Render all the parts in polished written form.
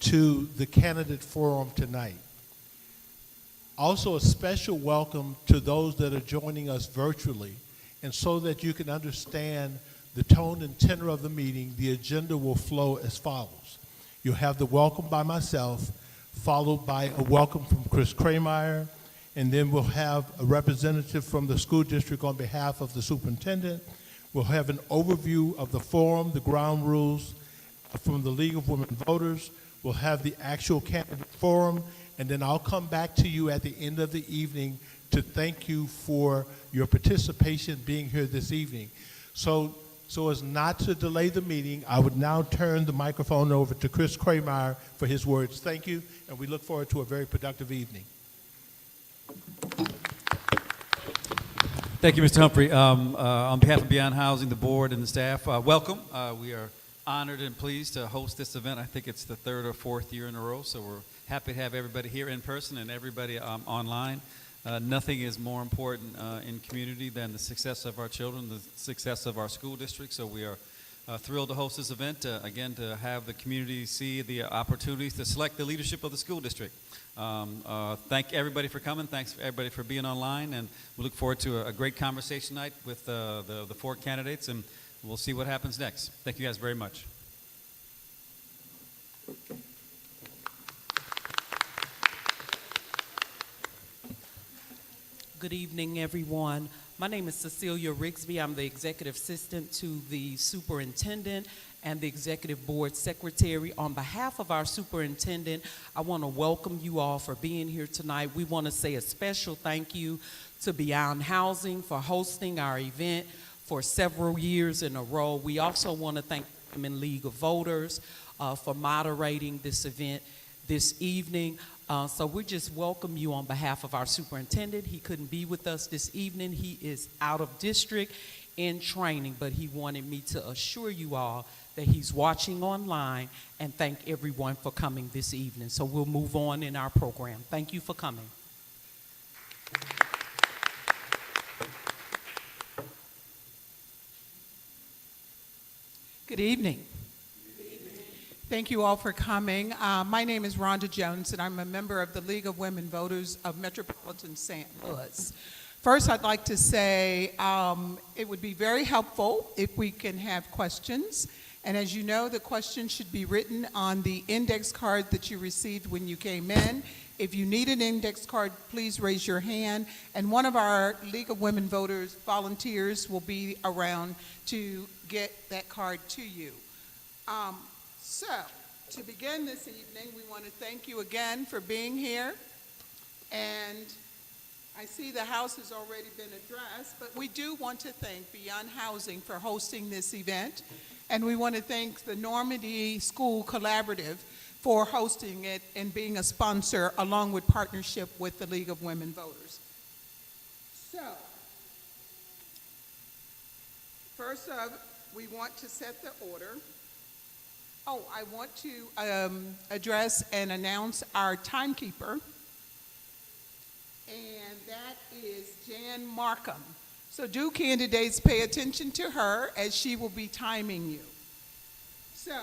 to the candidate forum tonight. Also, a special welcome to those that are joining us virtually. And so that you can understand the tone and tenor of the meeting, the agenda will flow as follows. You'll have the welcome by myself, followed by a welcome from Chris Krameyer, and then we'll have a representative from the school district on behalf of the superintendent. We'll have an overview of the forum, the ground rules from the League of Women Voters. We'll have the actual candidate forum, and then I'll come back to you at the end of the evening to thank you for your participation being here this evening. So as not to delay the meeting, I would now turn the microphone over to Chris Krameyer for his words. Thank you, and we look forward to a very productive evening. Thank you, Mr. Humphrey. On behalf of Beyond Housing, the board, and the staff, welcome. We are honored and pleased to host this event. I think it's the third or fourth year in a row, so we're happy to have everybody here in person and everybody online. Nothing is more important in community than the success of our children, the success of our school district. So we are thrilled to host this event, again, to have the community see the opportunities to select the leadership of the school district. Thank everybody for coming. Thanks for everybody for being online. And we look forward to a great conversation tonight with the four candidates, and we'll see what happens next. Thank you guys very much. Good evening, everyone. My name is Cecilia Rigsby. I'm the executive assistant to the superintendent and the executive board secretary. On behalf of our superintendent, I want to welcome you all for being here tonight. We want to say a special thank you to Beyond Housing for hosting our event for several years in a row. We also want to thank the Women League of Voters for moderating this event this evening. So we just welcome you on behalf of our superintendent. He couldn't be with us this evening. He is out of district in training, but he wanted me to assure you all that he's watching online, and thank everyone for coming this evening. So we'll move on in our program. Thank you for coming. Good evening. Thank you all for coming. My name is Rhonda Jones, and I'm a member of the League of Women Voters of Metropolitan St. Louis. First, I'd like to say it would be very helpful if we can have questions. And as you know, the questions should be written on the index card that you received when you came in. If you need an index card, please raise your hand. And one of our League of Women Voters volunteers will be around to get that card to you. So, to begin this evening, we want to thank you again for being here. And I see the house has already been addressed, but we do want to thank Beyond Housing for hosting this event. And we want to thank the Normandy School Collaborative for hosting it and being a sponsor, along with partnership with the League of Women Voters. So, first up, we want to set the order. Oh, I want to address and announce our timekeeper, and that is Jan Markham. So do candidates pay attention to her, as she will be timing you. So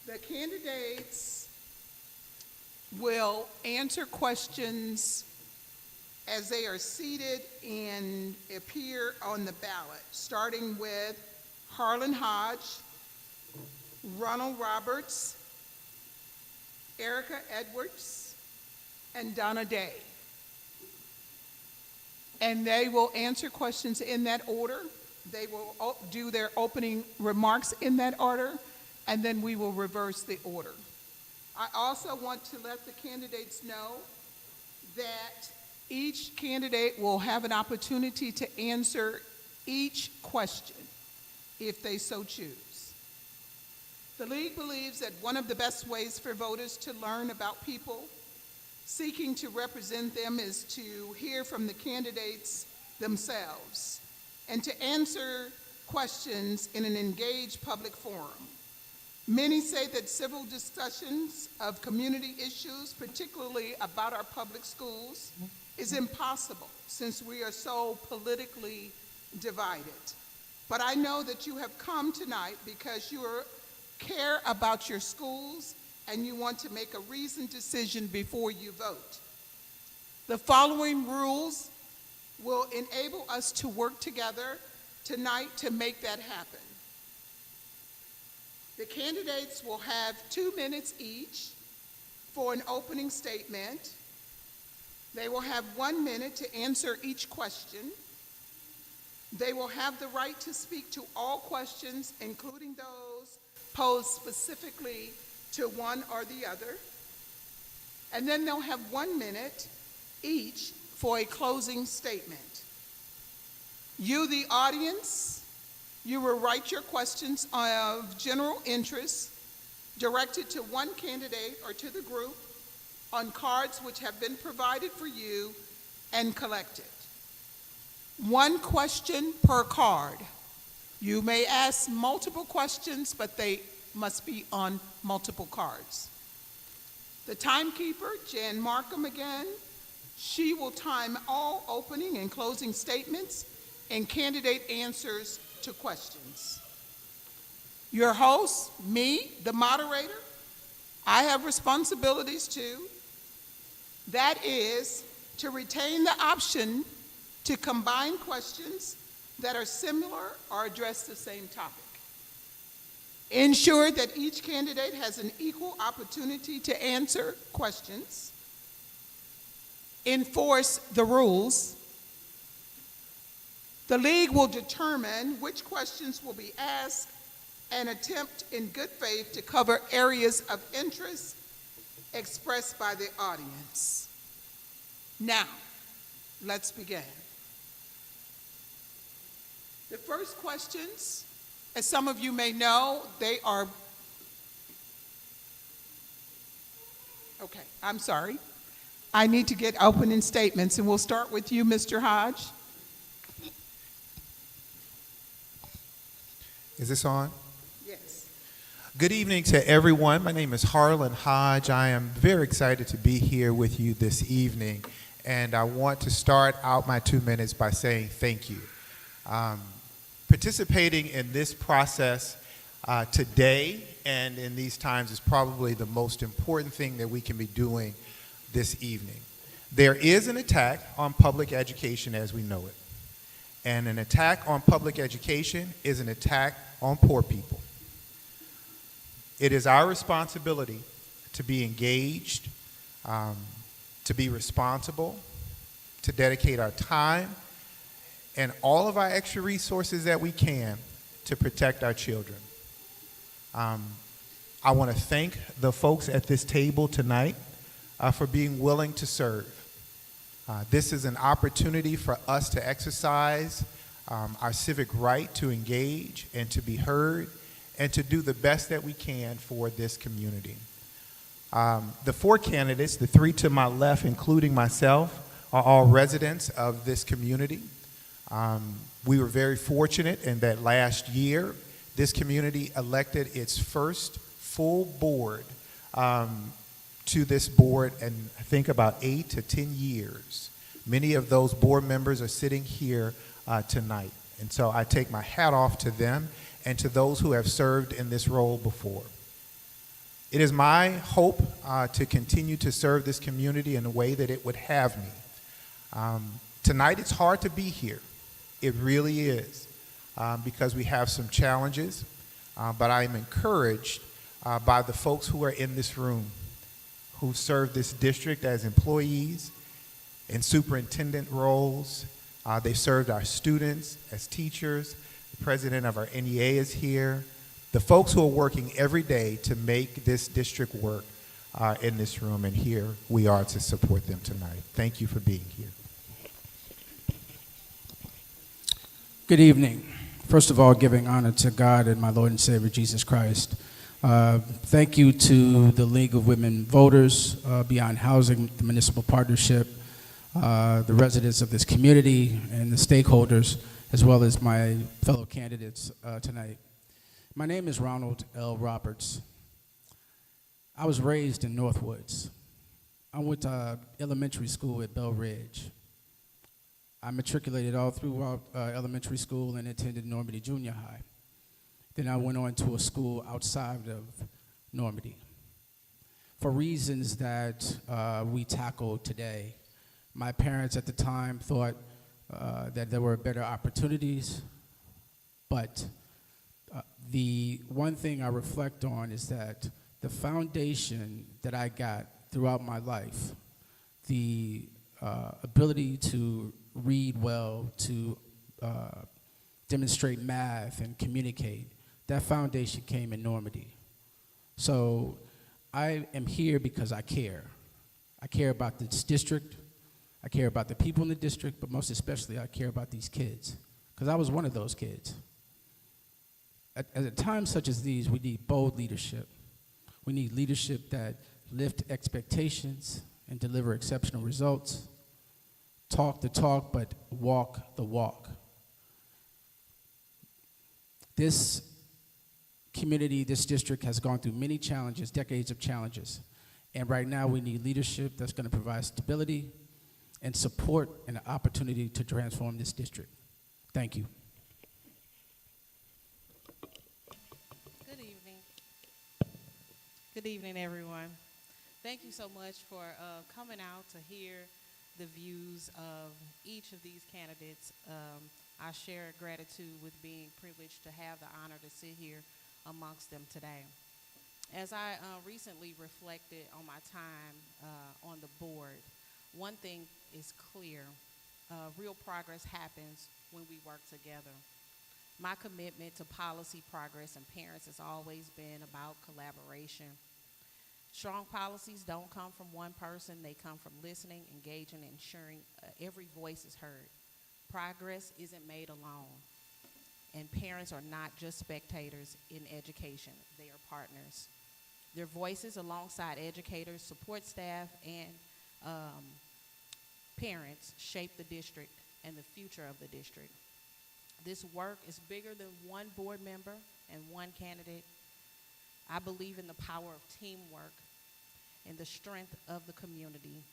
the candidates will answer questions as they are seated and appear on the ballot, starting with Harlan Hodge, Ronald Roberts, Erica Edwards, and Donna Day. And they will answer questions in that order. They will do their opening remarks in that order, and then we will reverse the order. I also want to let the candidates know that each candidate will have an opportunity to answer each question if they so choose. The League believes that one of the best ways for voters to learn about people seeking to represent them is to hear from the candidates themselves and to answer questions in an engaged public forum. Many say that civil discussions of community issues, particularly about our public schools, is impossible since we are so politically divided. But I know that you have come tonight because you care about your schools and you want to make a reasoned decision before you vote. The following rules will enable us to work together tonight to make that happen. The candidates will have 2 minutes each for an opening statement. They will have 1 minute to answer each question. They will have the right to speak to all questions, including those posed specifically to one or the other. And then they'll have 1 minute each for a closing statement. You, the audience, you will write your questions of general interest directed to one candidate or to the group on cards which have been provided for you and collected. 1 question per card. You may ask multiple questions, but they must be on multiple cards. The timekeeper, Jan Markham again, she will time all opening and closing statements and candidate answers to questions. Your host, me, the moderator, I have responsibilities too. That is to retain the option to combine questions that are similar or address the same topic. Ensure that each candidate has an equal opportunity to answer questions. Enforce the rules. The league will determine which questions will be asked and attempt in good faith to cover areas of interest expressed by the audience. Now, let's begin. The first questions, as some of you may know, they are, okay, I'm sorry. I need to get opening statements, and we'll start with you, Mr. Hodge. Is this on? Yes. Good evening to everyone. My name is Harlan Hodge. I am very excited to be here with you this evening, and I want to start out my 2 minutes by saying thank you. Participating in this process today and in these times is probably the most important thing that we can be doing this evening. There is an attack on public education as we know it. And an attack on public education is an attack on poor people. It is our responsibility to be engaged, to be responsible, to dedicate our time and all of our extra resources that we can to protect our children. I want to thank the folks at this table tonight for being willing to serve. This is an opportunity for us to exercise our civic right to engage and to be heard and to do the best that we can for this community. The 4 candidates, the 3 to my left, including myself, are all residents of this community. We were very fortunate in that last year, this community elected its first full board to this board in, I think, about 8 to 10 years. Many of those board members are sitting here tonight. And so I take my hat off to them and to those who have served in this role before. It is my hope to continue to serve this community in a way that it would have me. Tonight it's hard to be here. It really is, because we have some challenges, but I am encouraged by the folks who are in this room, who serve this district as employees in superintendent roles. They served our students as teachers. The president of our NEA is here. The folks who are working every day to make this district work in this room, and here we are to support them tonight. Thank you for being here. Good evening. First of all, giving honor to God and my Lord and Savior Jesus Christ. Thank you to the League of Women Voters, Beyond Housing, the Municipal Partnership, the residents of this community, and the stakeholders, as well as my fellow candidates tonight. My name is Ronald L. Roberts. I was raised in Northwoods. I went to elementary school at Bell Ridge. I matriculated all throughout elementary school and attended Normandy Junior High. Then I went on to a school outside of Normandy. for reasons that we tackled today. My parents at the time thought that there were better opportunities, but the one thing I reflect on is that the foundation that I got throughout my life, the ability to read well, to demonstrate math and communicate, that foundation came in Normandy. So I am here because I care. I care about this district. I care about the people in the district, but most especially I care about these kids, because I was one of those kids. At a time such as these, we need bold leadership. We need leadership that lift expectations and deliver exceptional results. Talk the talk, but walk the walk. This community, this district has gone through many challenges, decades of challenges. And right now we need leadership that's going to provide stability and support and an opportunity to transform this district. Thank you. Good evening. Good evening, everyone. Thank you so much for coming out to hear the views of each of these candidates. I share gratitude with being privileged to have the honor to sit here amongst them today. As I recently reflected on my time on the board, one thing is clear. Real progress happens when we work together. My commitment to policy progress and parents has always been about collaboration. Strong policies don't come from one person. They come from listening, engaging, and ensuring every voice is heard. Progress isn't made alone. And parents are not just spectators in education. They are partners. Their voices alongside educators, support staff, and parents shape the district and the future of the district. This work is bigger than one board member and one candidate. I believe in the power of teamwork and the strength of the community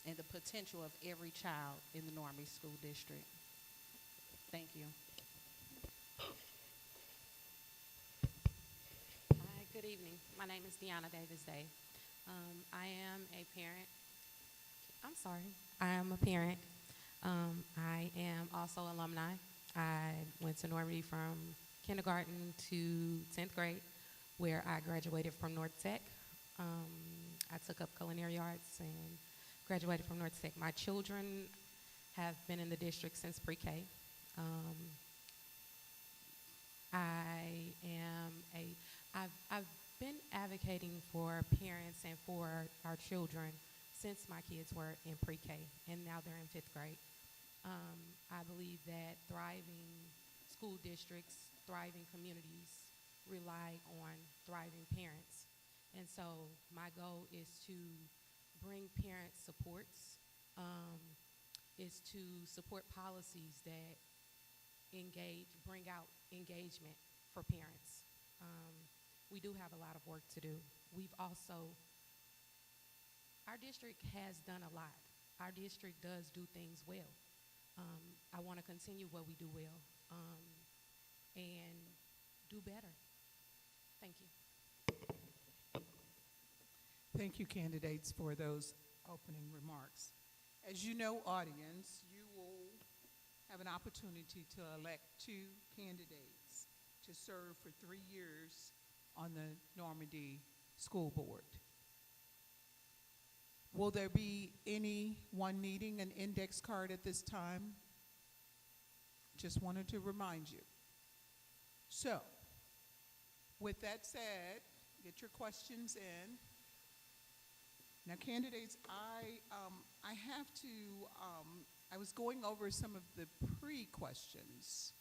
and the potential of every child in the Normandy School District. Thank you. Hi, good evening. My name is Deanna Davis Day. I am a parent. I am a parent. I am also alumni. I went to Normandy from kindergarten to 10th grade, where I graduated from North Tech. I took up culinary arts and graduated from North Tech. My children have been in the district since pre-K. I've been advocating for parents and for our children since my kids were in pre-K, and now they're in 5th grade. I believe that thriving school districts, thriving communities rely on thriving parents. And so my goal is to bring parent supports, is to support policies that bring out engagement for parents. We do have a lot of work to do. Our district has done a lot. Our district does do things well. I want to continue what we do well and do better. Thank you. Thank you, candidates, for those opening remarks. As you know, audience, you will have an opportunity to elect 2 candidates to serve for 3 years on the Normandy School Board. Will there be anyone needing an index card at this time? Just wanted to remind you. So, with that said, get your questions in. Now, candidates, I was going over some of the pre-questions.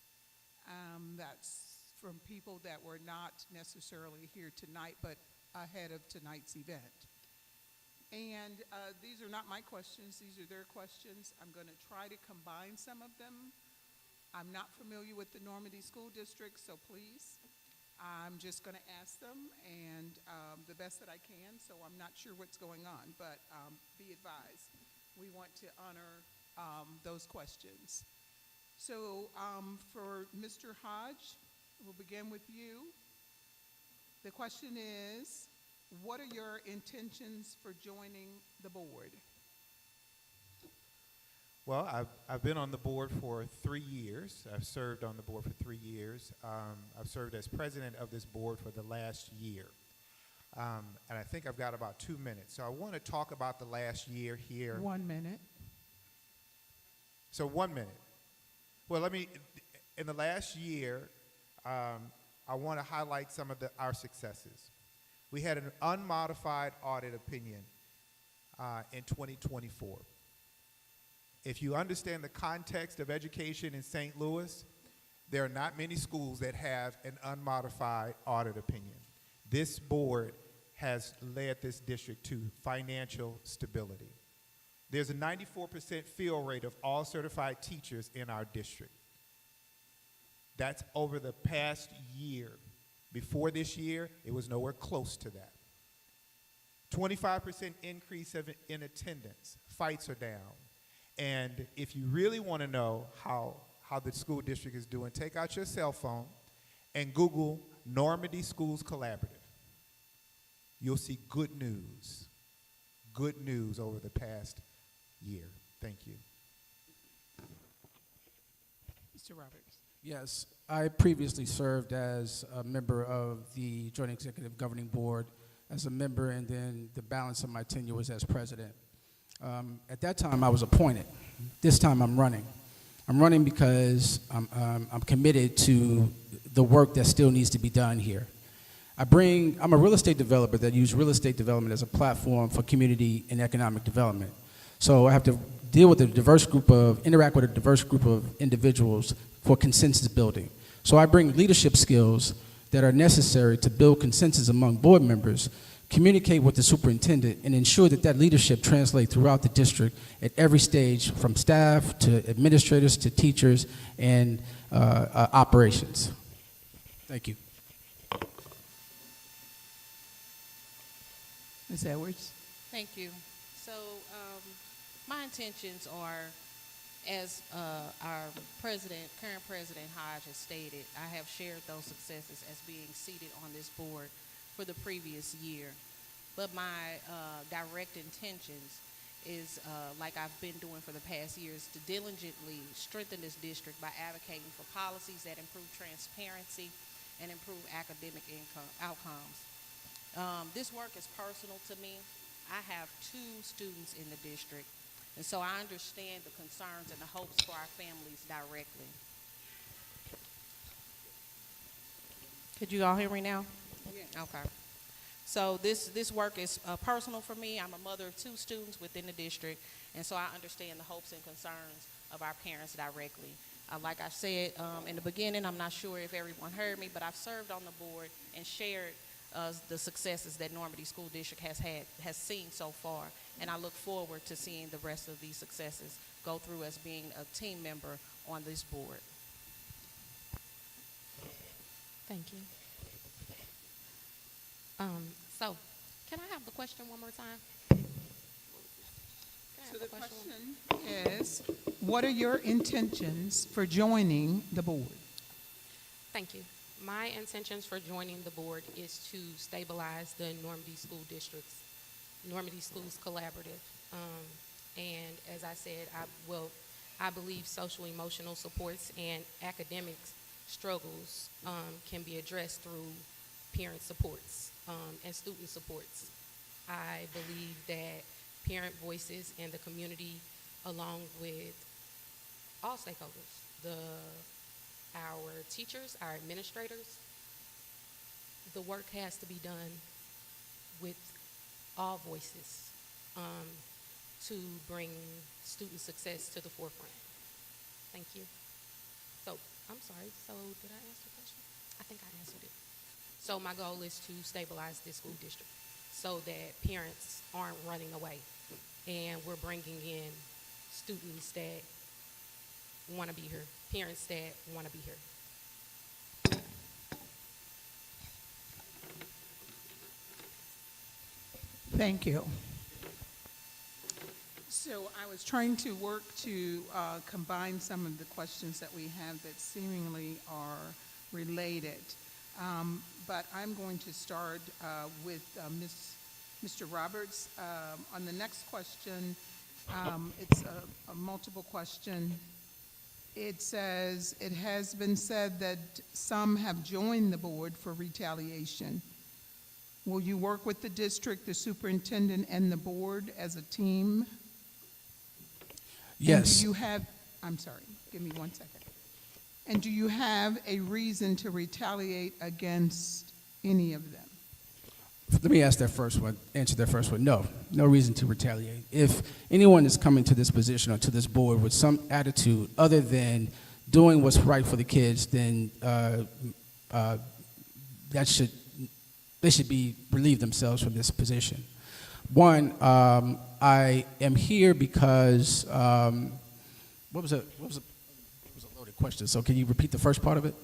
That's from people that were not necessarily here tonight, but ahead of tonight's event. And these are not my questions, these are their questions. I'm going to try to combine some of them. I'm not familiar with the Normandy School District, so please, I'm just going to ask them and the best that I can, so I'm not sure what's going on, but be advised, we want to honor those questions. So for Mr. Hodge, we'll begin with you. The question is, what are your intentions for joining the board? Well, I've been on the board for 3 years. I've served on the board for 3 years. I've served as president of this board for the last year. And I think I've got about 2 minutes. So I want to talk about the last year here. 1 minute. So 1 minute. Well, in the last year, I want to highlight some of our successes. We had an unmodified audit opinion in 2024. If you understand the context of education in St. Louis, there are not many schools that have an unmodified audit opinion. This board has led this district to financial stability. There's a 94% fill rate of all certified teachers in our district. That's over the past year. Before this year, it was nowhere close to that. 25% increase in attendance. Fights are down. And if you really want to know how the school district is doing, take out your cell phone and Google Normandy Schools Collaborative. You'll see good news over the past year. Thank you. Mr. Roberts. Yes, I previously served as a member of the Joint Executive Governing Board as a member, and then the balance of my tenure was as president. At that time, I was appointed. This time, I'm running. I'm running because I'm committed to the work that still needs to be done here. I'm a real estate developer that uses real estate development as a platform for community and economic development. So I have to interact with a diverse group of individuals for consensus building. So I bring leadership skills that are necessary to build consensus among board members, communicate with the superintendent, and ensure that leadership translates throughout the district at every stage, from staff to administrators to teachers and operations. Thank you. Ms. Edwards. Thank you. So my intentions are, as our current President Hodge has stated, I have shared those successes as being seated on this board for the previous year. But my direct intentions is, like I've been doing for the past years, to diligently strengthen this district by advocating for policies that improve transparency and improve academic outcomes. This work is personal to me. I have 2 students in the district, and so I understand the concerns and the hopes for our families directly. Could you all hear me now? Yes. Okay. So this work is personal for me. I'm a mother of 2 students within the district, and so I understand the hopes and concerns of our parents directly. Like I said in the beginning, I'm not sure if everyone heard me, but I've served on the board and shared the successes that Normandy School District has seen so far, and I look forward to seeing the rest of these successes go through as being a team member on this board. Thank you. So, can I have the question one more time? Can I have So the question question is, what are your intentions for joining the board? Thank you. My intentions for joining the board is to stabilize the Normandy Schools Collaborative. And as I said, I believe social emotional supports and academic struggles can be addressed through parent supports and student supports. I believe that parent voices and the community, along with all stakeholders, our teachers, our administrators, the work has to be done with all voices to bring student success to the forefront. Thank you. So, I'm sorry, so did I answer the question? I think I answered it. So my goal is to stabilize this school district so that parents aren't running away, and we're bringing in students that want to be here, parents that want to be here. Thank you. So I was trying to work to combine some of the questions that we have that seemingly are related. but I'm going to start with Mr. Roberts. On the next question, it's a multiple question. It says, it has been said that some have joined the board for retaliation. Will you work with the district, the superintendent, and the board as a team? Yes. And do you have, I'm sorry, give me 1 second. And do you have a reason to retaliate against any of them? Let me answer that first one. No, no reason to retaliate. If anyone is coming to this position or to this board with some attitude other than doing what's right for the kids, then they should be relieve themselves from this position. One, I am here because what was a loaded question. So can you repeat the first part of it?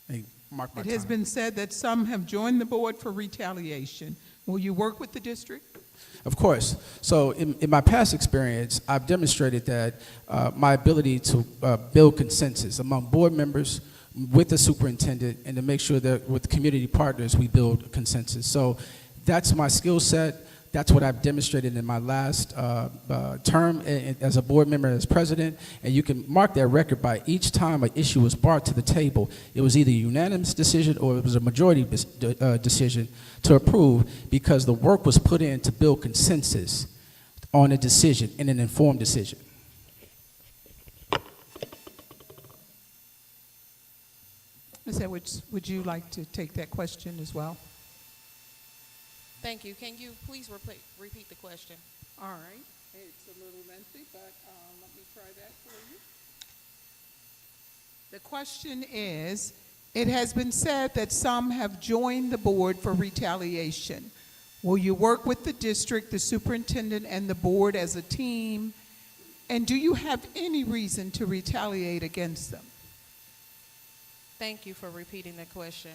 Hey, mark my It has time. been said that some have joined the board for retaliation. Will you work with the district? Of course. So in my past experience, I've demonstrated that my ability to build consensus among board members, with the superintendent, and to make sure that with community partners we build consensus. So that's my skill set. That's what I've demonstrated in my last term as a board member, as president, and you can mark that record by each time an issue was brought to the table. It was either a unanimous decision or it was a majority decision to approve, because the work was put in to build consensus on a decision, and an informed decision. Ms. Edwards, would you like to take that question as well? Thank you. Can you please repeat the question? All right. It's a little lengthy, but let me try that for you. The question is, it has been said that some have joined the board for retaliation. Will you work with the district, the superintendent, and the board as a team? And do you have any reason to retaliate against them? Thank you for repeating that question.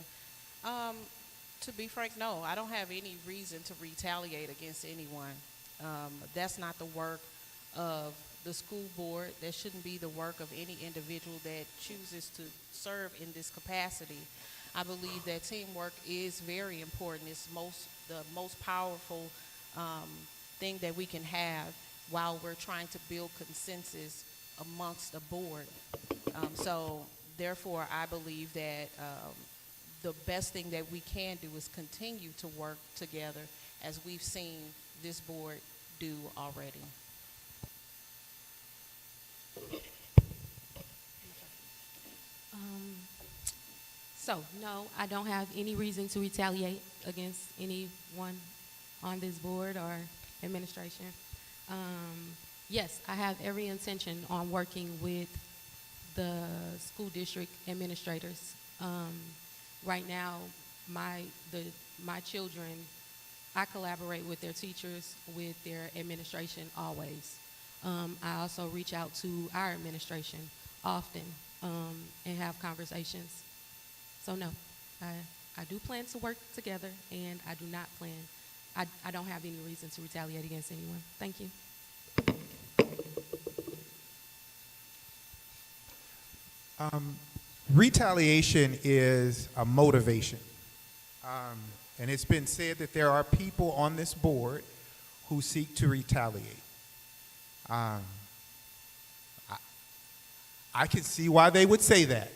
To be frank, no, I don't have any reason to retaliate against anyone. That's not the work of the school board. That shouldn't be the work of any individual that chooses to serve in this capacity. I believe that teamwork is very important. It's the most powerful thing that we can have while we're trying to build consensus amongst the board. So therefore, I believe that the best thing that we can do is continue to work together, as we've seen this board do already. So, no, I don't have any reason to retaliate against anyone on this board or administration. Yes, I have every intention on working with the school district administrators. Right now, my children, I collaborate with their teachers, with their administration always. I also reach out to our administration often and have conversations. So no, I do plan to work together, and I do not plan, I don't have any reason to retaliate against anyone. Thank you. Retaliation is a motivation. And it's been said that there are people on this board who seek to retaliate. I can see why they would say that.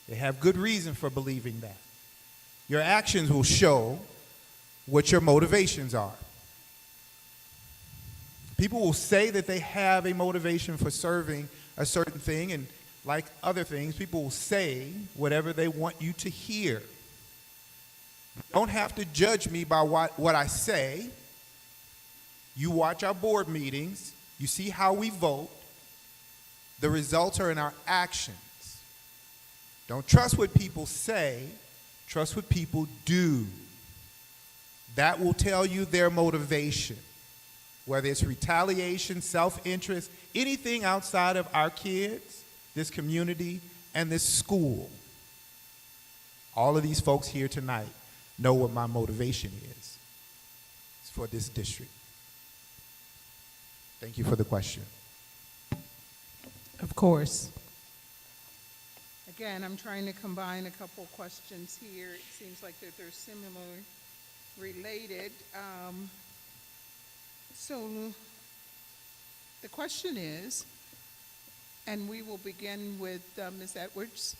They have good reason for believing that. Your actions will show what your motivations are. People will say that they have a motivation for serving a certain thing, and like other things, people will say whatever they want you to hear. You don't have to judge me by what I say. You watch our board meetings. You see how we vote. The results are in our actions. Don't trust what people say. Trust what people do. That will tell you their motivation. Whether it's retaliation, self-interest, anything outside of our kids, this community, and this school. All of these folks here tonight know what my motivation is. It's for this district. Thank you for the question. Of course. I Again, I'm trying to combine a couple questions here. It seems like that they're similarly related. So the question is, and we will begin with Ms. Edwards,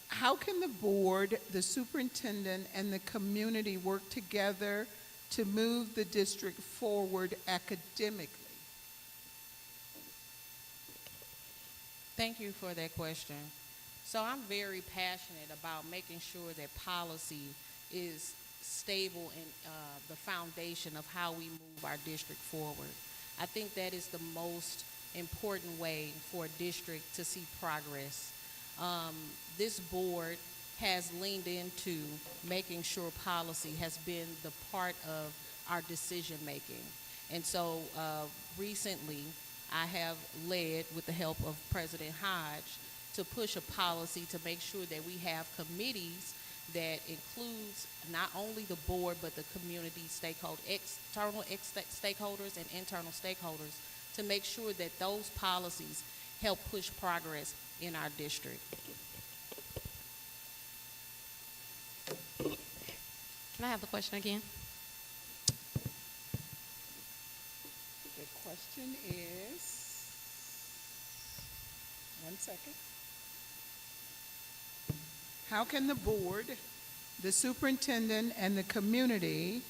how can the board, the superintendent, and the community work together to move the district forward academically? Thank you for that question. So I'm very passionate about making sure that policy is stable and the foundation of how we move our district forward. I think that is the most important way for a district to see progress. This board has leaned into making sure policy has been the part of our decision making. And so recently I have led, with the help of President Hodge, to push a policy to make sure that we have committees that includes not only the board but the community stakeholders, external stakeholders and internal stakeholders, to make sure that those policies help push progress in our district. Can I have the question again? The question is, one second. How can the board, the superintendent, and the community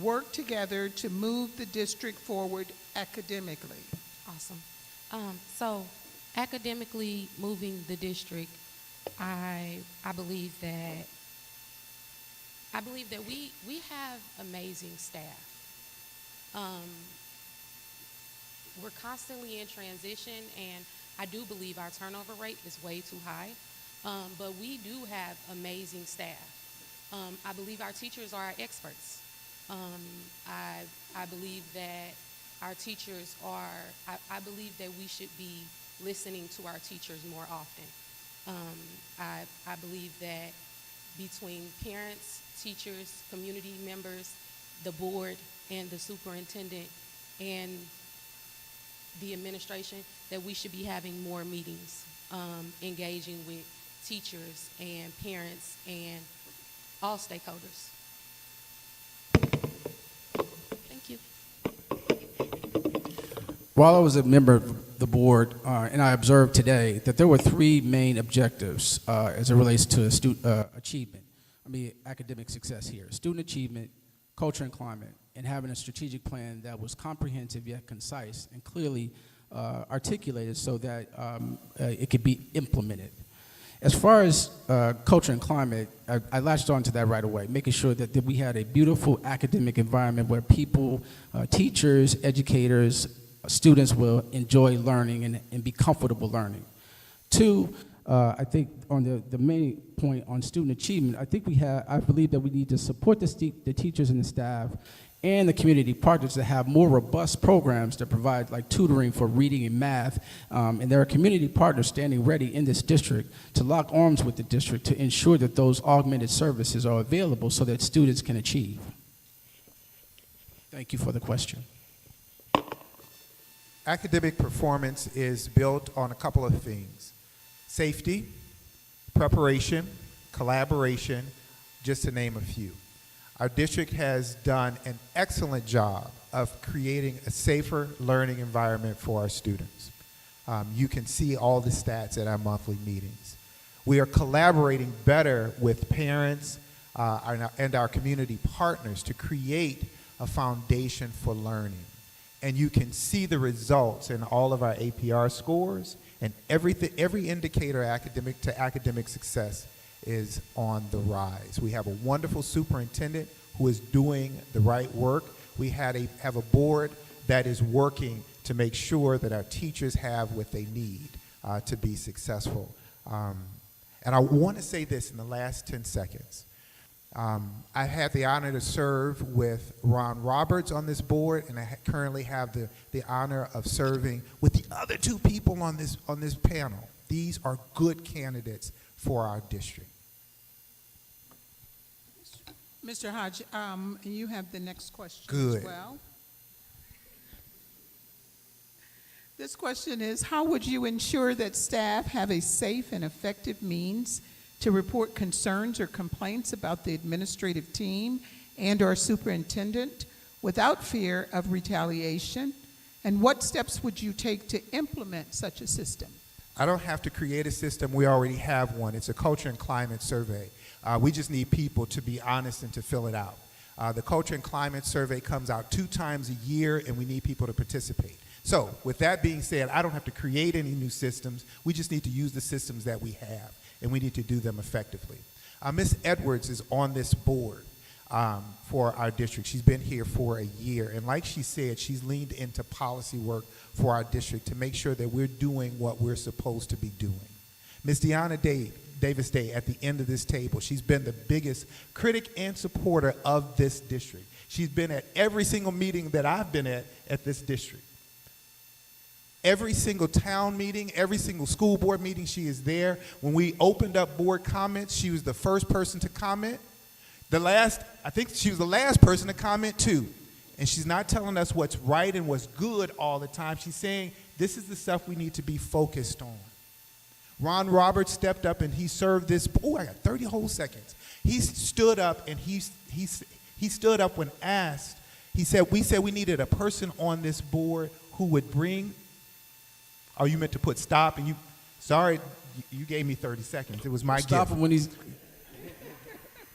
work together to move the district forward academically? Awesome. So academically moving the district, I believe that we have amazing staff. We're constantly in transition, and I do believe our turnover rate is way too high. But we do have amazing staff. I believe our teachers are our experts. I believe that our teachers are, I believe that we should be listening to our teachers more often. I believe that between parents, teachers, community members, the board, and the superintendent, and the administration, that we should be having more meetings, engaging with teachers and parents and all stakeholders. Thank you. While I was a member of the board, and I observed today that there were three main objectives as it relates to achievement. Academic success here. Student achievement, culture and climate, and having a strategic plan that was comprehensive yet concise and clearly articulated so that it could be implemented. As far as culture and climate, I latched on to that right away, making sure that we had a beautiful academic environment where people, teachers, educators, students will enjoy learning and be comfortable learning. Two, I think on the main point on student achievement, I believe that we need to support the teachers and the staff and the community partners to have more robust programs to provide like tutoring for reading and math. And there are community partners standing ready in this district to lock arms with the district to ensure that those augmented services are available so that students can achieve. Thank you for the question. Academic performance is built on a couple of things: safety, preparation, collaboration, just to name a few. Our district has done an excellent job of creating a safer learning environment for our students. You can see all the stats at our monthly meetings. We are collaborating better with parents and our community partners to create a foundation for learning. And you can see the results in all of our APR scores, and every indicator academic success is on the rise. We have a wonderful superintendent who is doing the right work. We have a board that is working to make sure that our teachers have what they need to be successful. And I want to say this in the last 10 seconds. I had the honor to serve with Ron Roberts on this board, and I currently have the honor of serving with the other two people on this panel. These are good candidates for our district. Mr. Hodge, you have the next question Good. as well. This question is, how would you ensure that staff have a safe and effective means to report concerns or complaints about the administrative team and/or superintendent without fear of retaliation? And what steps would you take to implement such a system? I don't have to create a system. We already have one. It's a culture and climate survey. We just need people to be honest and to fill it out. The culture and climate survey comes out 2 times a year, and we need people to participate. So with that being said, I don't have to create any new systems. We just need to use the systems that we have, and we need to do them effectively. Ms. Edwards is on this board for our district. She's been here for a year, and like she said, she's leaned into policy work for our district to make sure that we're doing what we're supposed to be doing. Ms. Deanna Davis Day at the end of this table, she's been the biggest critic and supporter of this district. She's been at every single meeting that I've been at this district. Every single town meeting, every single school board meeting, she is there. When we opened up board comments, she was the first person to comment. I think she was the last person to comment too. And she's not telling us what's right and what's good all the time. She's saying this is the stuff we need to be focused on. Ron Roberts stepped up and he served this. Oh, I got 30 whole seconds. He stood up and he stood up when asked. We said we needed a person on this board who would bring. Oh, you meant to put stop, and sorry, you gave me 30 seconds. It was my gift. Stop him when he's.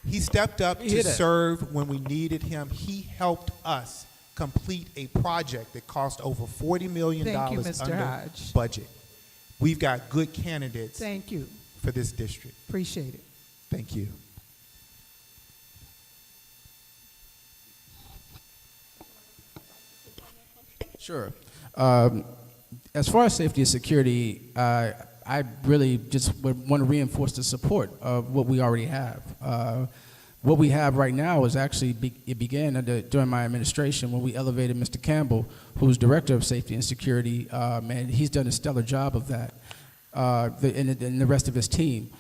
He stepped up to serve when we needed him. He helped us complete a project that cost over $40 million Thank you, Mr. under Hodge. budget. We've got good candidates Thank you. for this district. Appreciate it. Thank you. Sure. As far as safety and security, I really just would want to reinforce the support of what we already have. What we have right now is actually, it began during my administration when we elevated Mr. Campbell, who's Director of Safety and Security, and he's done a stellar job of that, and the rest of his team.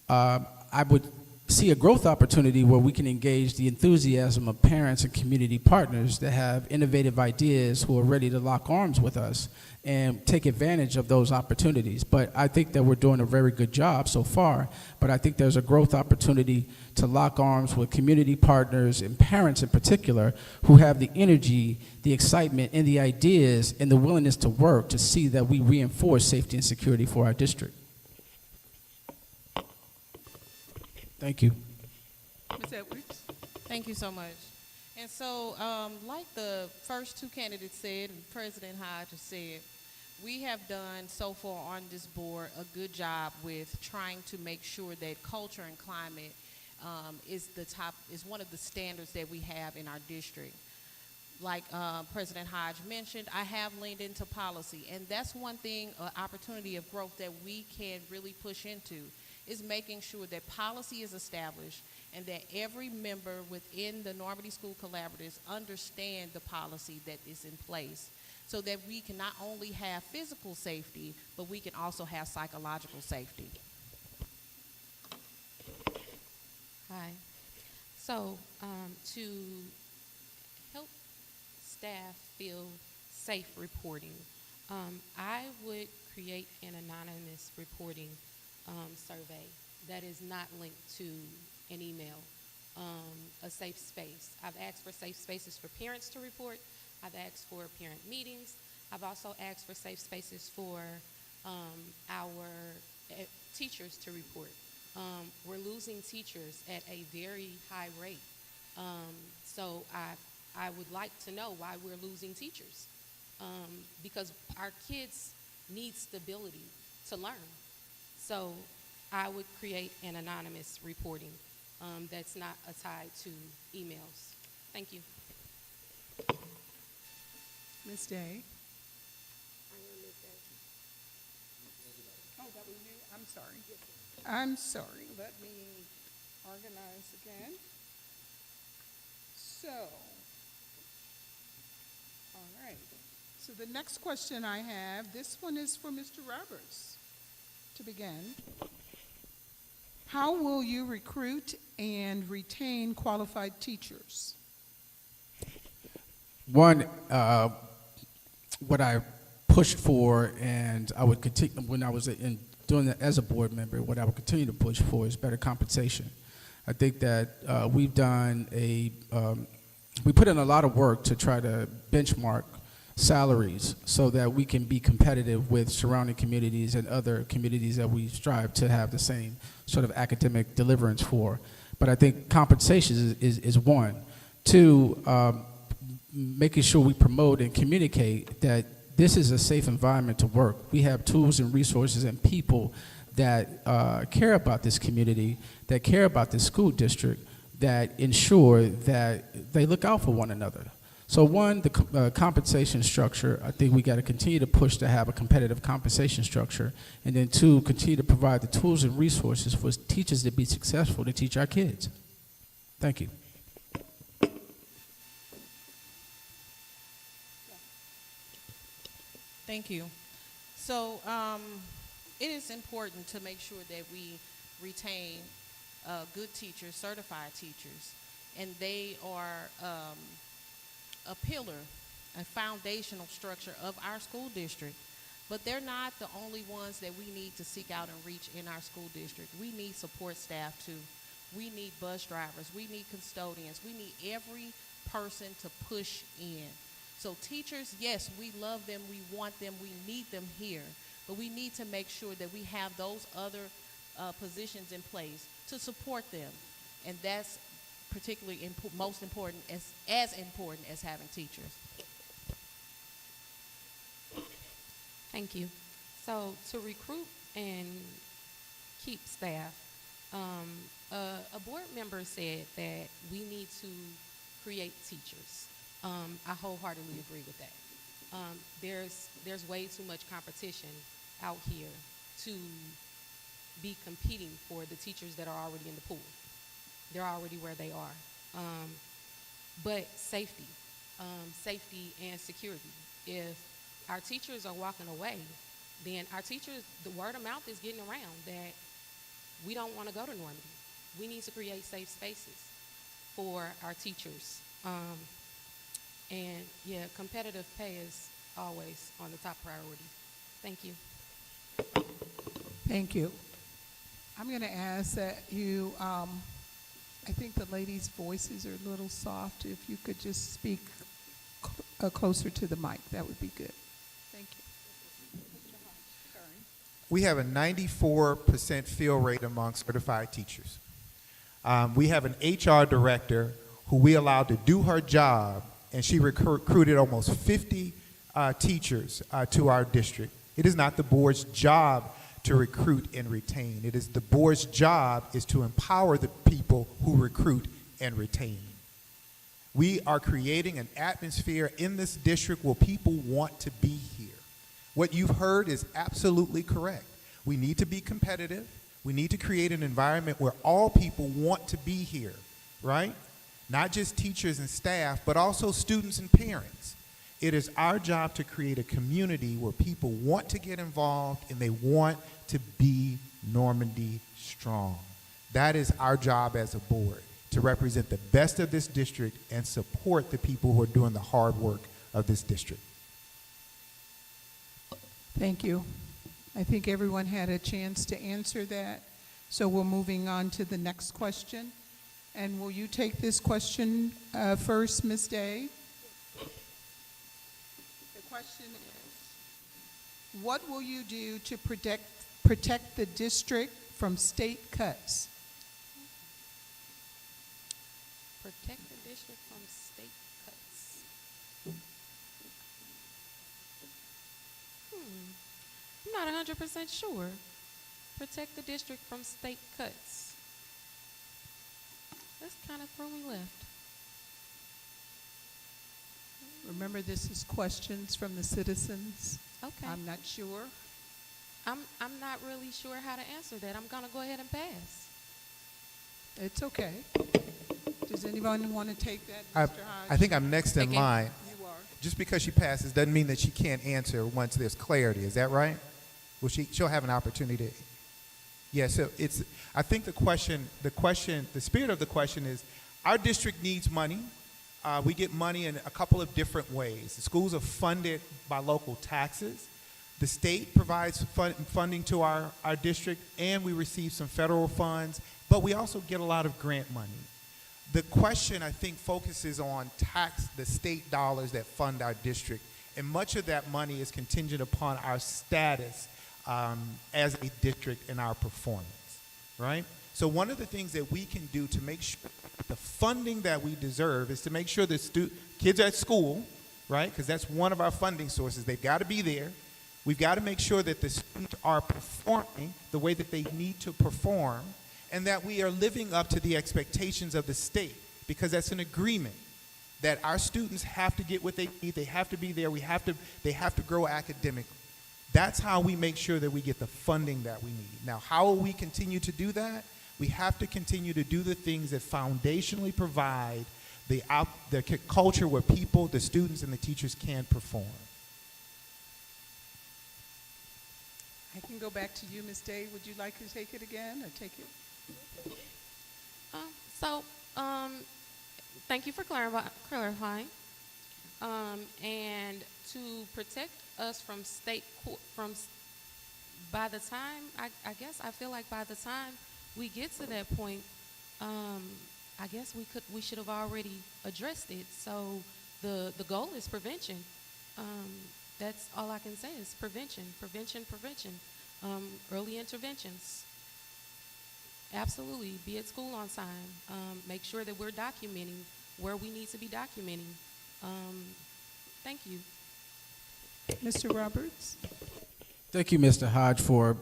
I would see a growth opportunity where we can engage the enthusiasm of parents and community partners that have innovative ideas who are ready to lock arms with us and take advantage of those opportunities. But I think that we're doing a very good job so far, but I think there's a growth opportunity to lock arms with community partners and parents in particular who have the energy, the excitement, and the ideas and the willingness to work to see that we reinforce safety and security for our district. Thank you. Ms. Edwards? Thank you so much. And so, like the first 2 candidates said, and President Hodge has said, we have done so far on this board a good job with trying to make sure that culture and climate is one of the standards that we have in our district. Like President Hodge mentioned, I have leaned into policy, and that's one thing, an opportunity of growth that we can really push into, is making sure that policy is established and that every member within the Normandy School Collaboratives understand the policy that is in place so that we can not only have physical safety, but we can also have psychological safety. Hi. So, to help staff feel safe reporting, I would create an anonymous reporting survey that is not linked to an email, a safe space. I've asked for safe spaces for parents to report. I've asked for parent meetings. I've also asked for safe spaces for our teachers to report. We're losing teachers at a very high rate. So I would like to know why we're losing teachers, because our kids need stability to learn. So I would create an anonymous reporting that's not tied to emails. Thank you. Ms. Day? Oh, that was you? I'm sorry. I'm sorry. Let me organize again. So, all right. So the next question I have, this one is for Mr. Roberts. To begin, how will you recruit and retain qualified teachers? One, what I put pushed for, and I would continue when I was doing that as a board member. What I would continue to push for is better compensation. I think that we've done we put in a lot of work to try to benchmark salaries so that we can be competitive with surrounding communities and other communities that we strive to have the same sort of academic deliverance for. But I think compensation is one. Two, making sure we promote and communicate that this is a safe environment to work. We have tools and resources and people that care about this community, that care about this school district, that ensure that they look out for one another. So one, the compensation structure, I think we got to continue to push to have a competitive compensation structure. And then two, continue to provide the tools and resources for teachers to be successful to teach our kids. Thank you. Thank you. So it is important to make sure that we retain good teachers, certified teachers, and they are a pillar, a foundational structure of our school district. But they're not the only ones that we need to seek out and reach in our school district. We need support staff too. We need bus drivers. We need custodians. We need every person to push in. So teachers, yes, we love them, we want them, we need them here, but we need to make sure that we have those other positions in place to support them, and that's particularly most important, as important as having teachers. Thank you. So to recruit and keep staff, a board member said that we need to create teachers. I wholeheartedly agree with that. There's way too much competition out here to be competing for the teachers that are already in the pool. They're already where they are. But safety and security. If our teachers are walking away, then our teachers, the word of mouth is getting around that we don't want to go to Normandy. We need to create safe spaces for our teachers. And yeah, competitive pay is always on the top priority. Thank you. Thank you. I'm going to ask that you, I think the ladies' voices are a little soft. If you could just speak closer to the mic, that would be good. Thank you. We have a 94% fill rate among certified teachers. We have an HR director who we allowed to do her job, and she recruited almost 50 teachers to our district. It is not the board's job to recruit and retain. It is the board's job is to empower the people who recruit and retain. We are creating an atmosphere in this district where people want to be here. What you've heard is absolutely correct. We need to be competitive. We need to create an environment where all people want to be here, right? Not just teachers and staff, but also students and parents. It is our job to create a community where people want to get involved and they want to be Normandy strong. That is our job as a board, to represent the best of this district and support the people who are doing the hard work of this district. Thank you. I think everyone had a chance to answer that. So we're moving on to the next question. And will you take this question first, Ms. Day? The question is, what will you do to protect the district from state cuts? Protect the district from state cuts. I'm not 100% sure. Protect the district from state cuts. That's kind of where we left. Remember, this is questions from the citizens. Okay. I'm not sure. I'm not really sure how to answer that. I'm gonna go ahead and pass. It's okay. Does anyone want to take that, Mr. Hodge? I think I'm next in Okay. line. You are. Just because she passes doesn't mean that she can't answer once there's clarity. Is that right? Well, she'll have an opportunity. Yeah, so I think the spirit of the question is, our district needs money. we get money in a couple of different ways. The schools are funded by local taxes. The state provides funding to our district, and we receive some federal funds, but we also get a lot of grant money. The question, I think, focuses on the state dollars that fund our district, and much of that money is contingent upon our status as a district and our performance, right? So one of the things that we can do to make sure the funding that we deserve is to make sure that kids are at school, right? Because that's one of our funding sources. They've got to be there. We've got to make sure that the students are performing the way that they need to perform, and that we are living up to the expectations of the state, because that's an agreement that our students have to get what they need. They have to be there. They have to grow academically. That's how we make sure that we get the funding that we need. Now, how will we continue to do that? We have to continue to do the things that foundationally provide the culture where people, the students, and the teachers can perform. I can go back to you, Ms. Day. Would you like to take it again or take it? Thank you for clarifying. And to protect us from state court, by the time, I guess I feel like by the time we get to that point, I guess we should have already addressed it. So the goal is prevention. That's all I can say is prevention. Early interventions. Absolutely, be at school on time. Make sure that we're documenting where we need to be documenting. Thank you. Mr. Roberts? Thank you, Mr. Hodge, for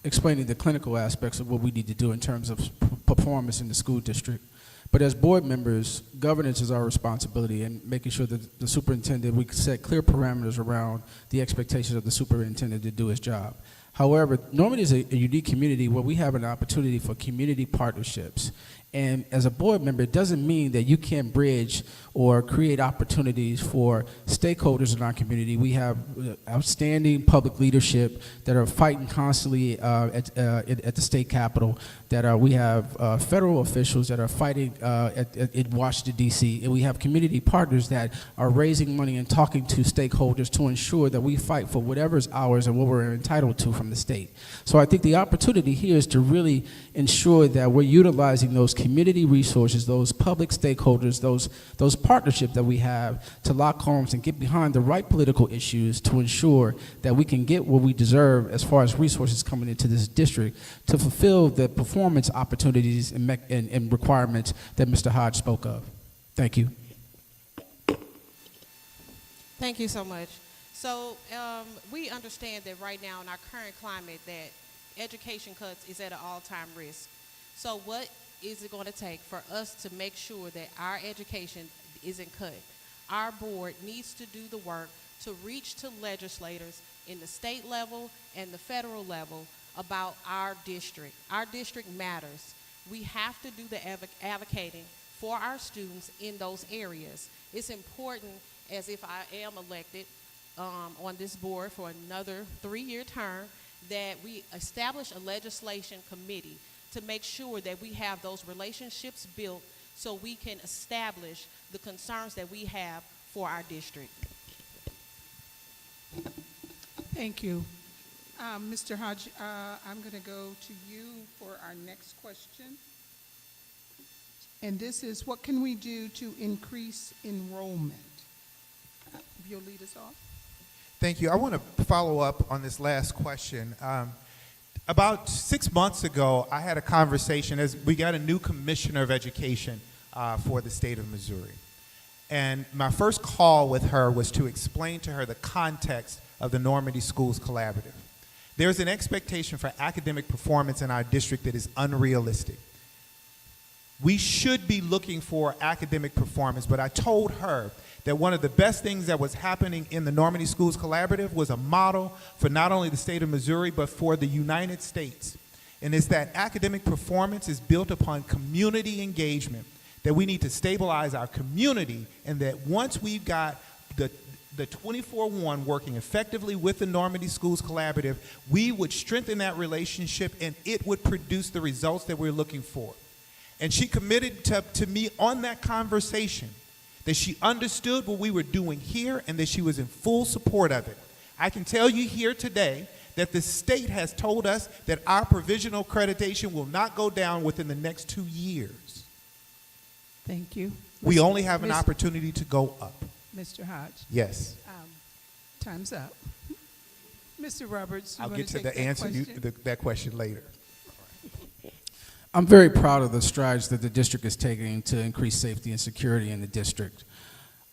explaining the clinical aspects of what we need to do in terms of performance in the school district. But as board members, governance is our responsibility, and making sure that the superintendent, we set clear parameters around the expectations of the superintendent to do his job. However, Normandy is a unique community where we have an opportunity for community partnerships. And as a board member, it doesn't mean that you can't bridge or create opportunities for stakeholders in our community. We have outstanding public leadership that are fighting constantly at the state capitol. We have federal officials that are fighting in Washington, D.C., and we have community partners that are raising money and talking to stakeholders to ensure that we fight for whatever's ours and what we're entitled to from the state. So I think the opportunity here is to really ensure that we're utilizing those community resources, those public stakeholders, those partnerships that we have to lock arms and get behind the right political issues to ensure that we can get what we deserve as far as resources coming into this district to fulfill the performance opportunities and requirements that Mr. Hodge spoke of. Thank you. Thank you so much. So we understand that right now in our current climate that education cuts is at an all-time risk. So what is it going to take for us to make sure that our education isn't cut? Our board needs to do the work to reach to legislators in the state level and the federal level about our district. Our district matters. We have to do the advocating for our students in those areas. It's important, as if I am elected on this board for another 3-year term, that we establish a legislation committee to make sure that we have those relationships built so we can establish the concerns that we have for our district. Thank you. Mr. Hodge, I'm going to go to you for our next question. And this is, what can we do to increase enrollment? If you'll lead us off. Thank you. I want to follow up on this last question. About 6 months ago, I had a conversation as we got a new commissioner of education for the state of Missouri. And my first call with her was to explain to her the context of the Normandy Schools Collaborative. There's an expectation for academic performance in our district that is unrealistic. We should be looking for academic performance, but I told her that one of the best things that was happening in the Normandy Schools Collaborative was a model for not only the state of Missouri, but for the United States. And it's that academic performance is built upon community engagement, that we need to stabilize our community, and that once we've got the 24-1 working effectively with the Normandy Schools Collaborative, we would strengthen that relationship and it would produce the results that we're looking for. And she committed to me on that conversation that she understood what we were doing here, and that she was in full support of it. I can tell you here today that the state has told us that our provisional accreditation will not go down within the next 2 years. Thank you. We only have an Miss- opportunity to go up. Mr. Hodge, Yes. time's up. Mr. Roberts, you I'll want get to take the that answer question? that question later. I'm very proud of the strides that the district is taking to increase safety and security in the district.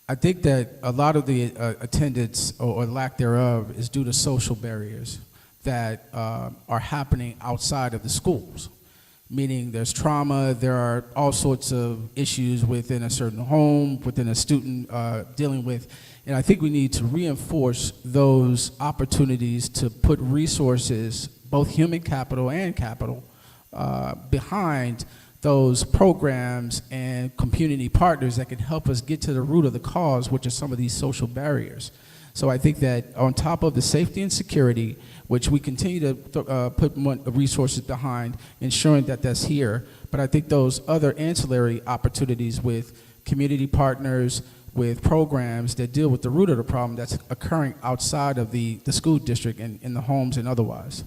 I think that a lot of the attendance or lack thereof is due to social barriers that are happening outside of the schools, meaning there's trauma, there are all sorts of issues within a certain home, within a student dealing with, and I think we need to reinforce those opportunities to put resources, both human capital and capital, behind those programs and community partners that can help us get to the root of the cause, which are some of these social barriers. So I think that on top of the safety and security, which we continue to put more resources behind, ensuring that that's here, but I think those other ancillary opportunities with community partners, with programs that deal with the root of the problem that's occurring outside of the school district and in the homes and otherwise.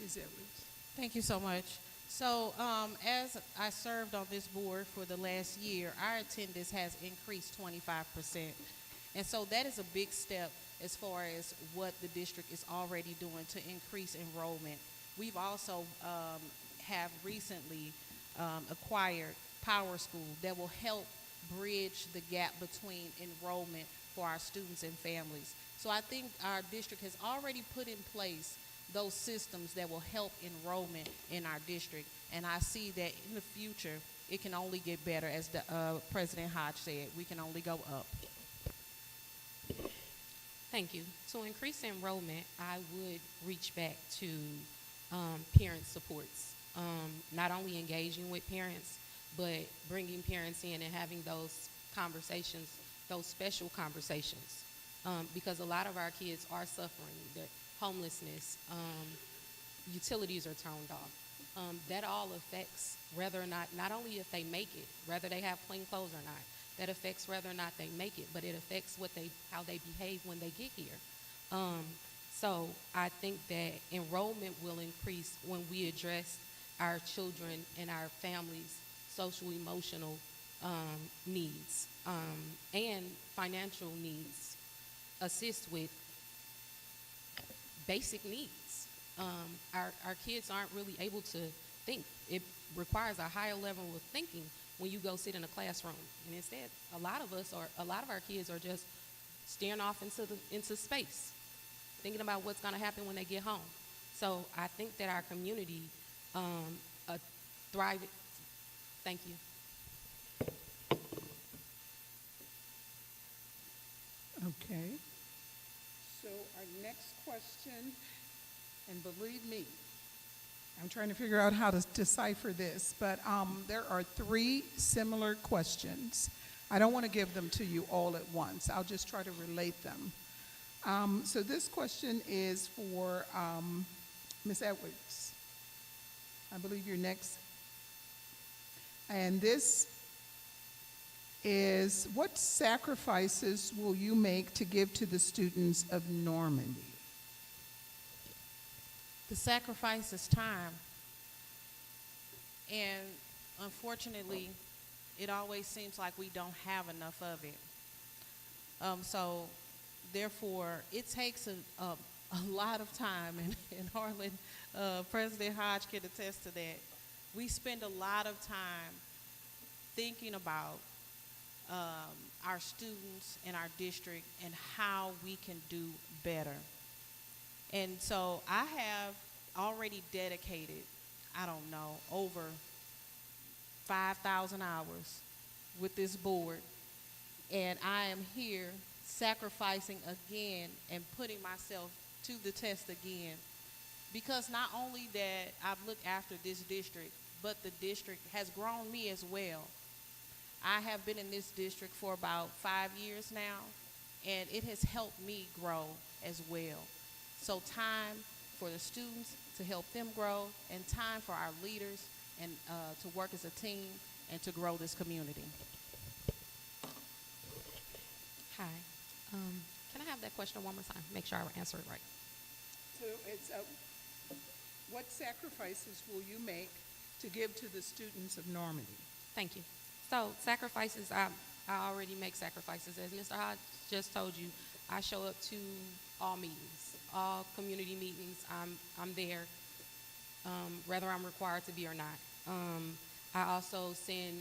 Ms. Edwards. Thank you so much. So, as I served on this board for the last year, our attendance has increased 25%. And so that is a big step as far as what the district is already doing to increase enrollment. We've also have recently acquired Power School that will help bridge the gap between enrollment for our students and families. So I think our district has already put in place those systems that will help enrollment in our district. And I see that in the future, it can only get better. As the President Hodge said, we can only go up. Thank you. To increase enrollment, I would reach back to parent supports. Not only engaging with parents, but bringing parents in and having those conversations, those special conversations. Because a lot of our kids are suffering. They're homelessness, utilities are turned off. That all affects whether or not only if they make it, whether they have clean clothes or not, that affects whether or not they make it, but it affects how they behave when they get here. So I think that enrollment will increase when we address our children and our families' social, emotional needs and financial needs, assist with basic needs. Our kids aren't really able to think. It requires a higher level of thinking when you go sit in a classroom. And instead, a lot of our kids are just staring off into space, thinking about what's going to happen when they get home. So I think that our community thrive. Thank you. Okay. So our next question, and believe me, I'm trying to figure out how to decipher this, but there are 3 similar questions. I don't want to give them to you all at once. I'll just try to relate them. So this question is for Ms. Edwards. I believe you're next. And this is, what sacrifices will you make to give to the students of Normandy? The sacrifice is time. And unfortunately, it always seems like we don't have enough of it. So therefore, it takes a lot of time, and Harlan, President Hodge can attest to that. We spend a lot of time thinking about our students and our district and how we can do better. And so I have already dedicated, I don't know, over 5,000 hours with this board. And I am here sacrificing again and putting myself to the test again. Because not only that I've looked after this district, but the district has grown me as well. I have been in this district for about 5 years now, and it has helped me grow as well. So time for the students to help them grow, and time for our leaders and to work as a team and to grow this community. Hi. Can I have that question one more time? Make sure I answer it right. So it's, what sacrifices will you make to give to the students of Normandy? Thank you. So sacrifices, I already make sacrifices. As Mr. Hodge just told you, I show up to all meetings, all community meetings. I'm there, whether I'm required to be or not. I also send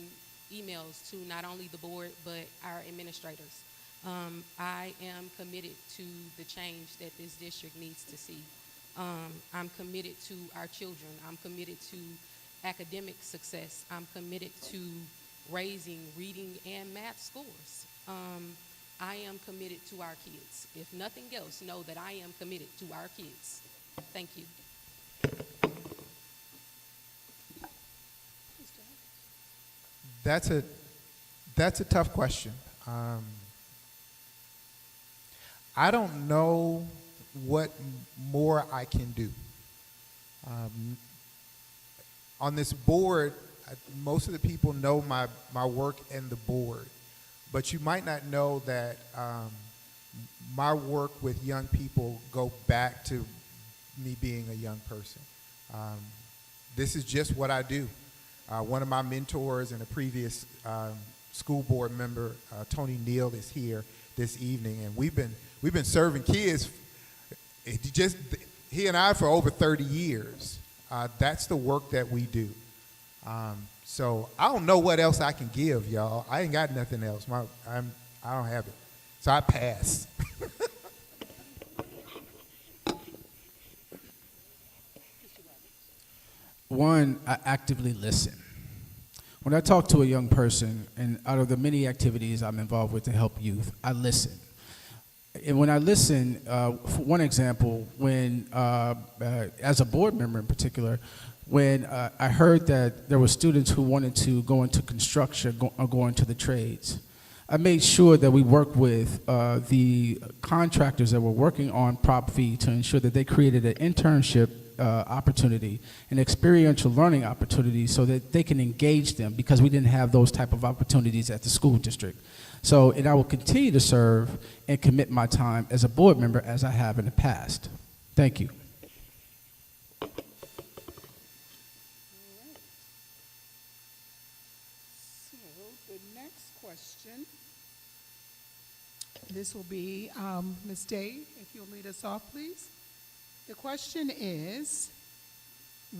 emails to not only the board, but our administrators. I am committed to the change that this district needs to see. I'm committed to our children. I'm committed to academic success. I'm committed to raising reading and math scores. I am committed to our kids. If nothing else, know that I am committed to our kids. Thank you. That's a tough question. I don't know what more I can do. On this board, most of the people know my work in the board, but you might not know that my work with young people go back to me being a young person. This is just what I do. One of my mentors and a previous school board member, Tony Neal, is here this evening, and we've been serving kids. He and I for over 30 years. That's the work that we do. So I don't know what else I can give, y'all. I ain't got nothing else. I don't have it. So I pass. One, I actively listen. When I talk to a young person, and out of the many activities I'm involved with to help youth, I listen. And when I listen, for one example, when, as a board member in particular, when I heard that there were students who wanted to go into construction or go into the trades, I made sure that we worked with the contractors that were working on Prop V to ensure that they created an internship opportunity, an experiential learning opportunity so that they can engage them, because we didn't have those type of opportunities at the school district. So, and I will continue to serve and commit my time as a board member as I have in the past. Thank you. So the next question, this will be Ms. Day, if you'll lead us off, please. The question is,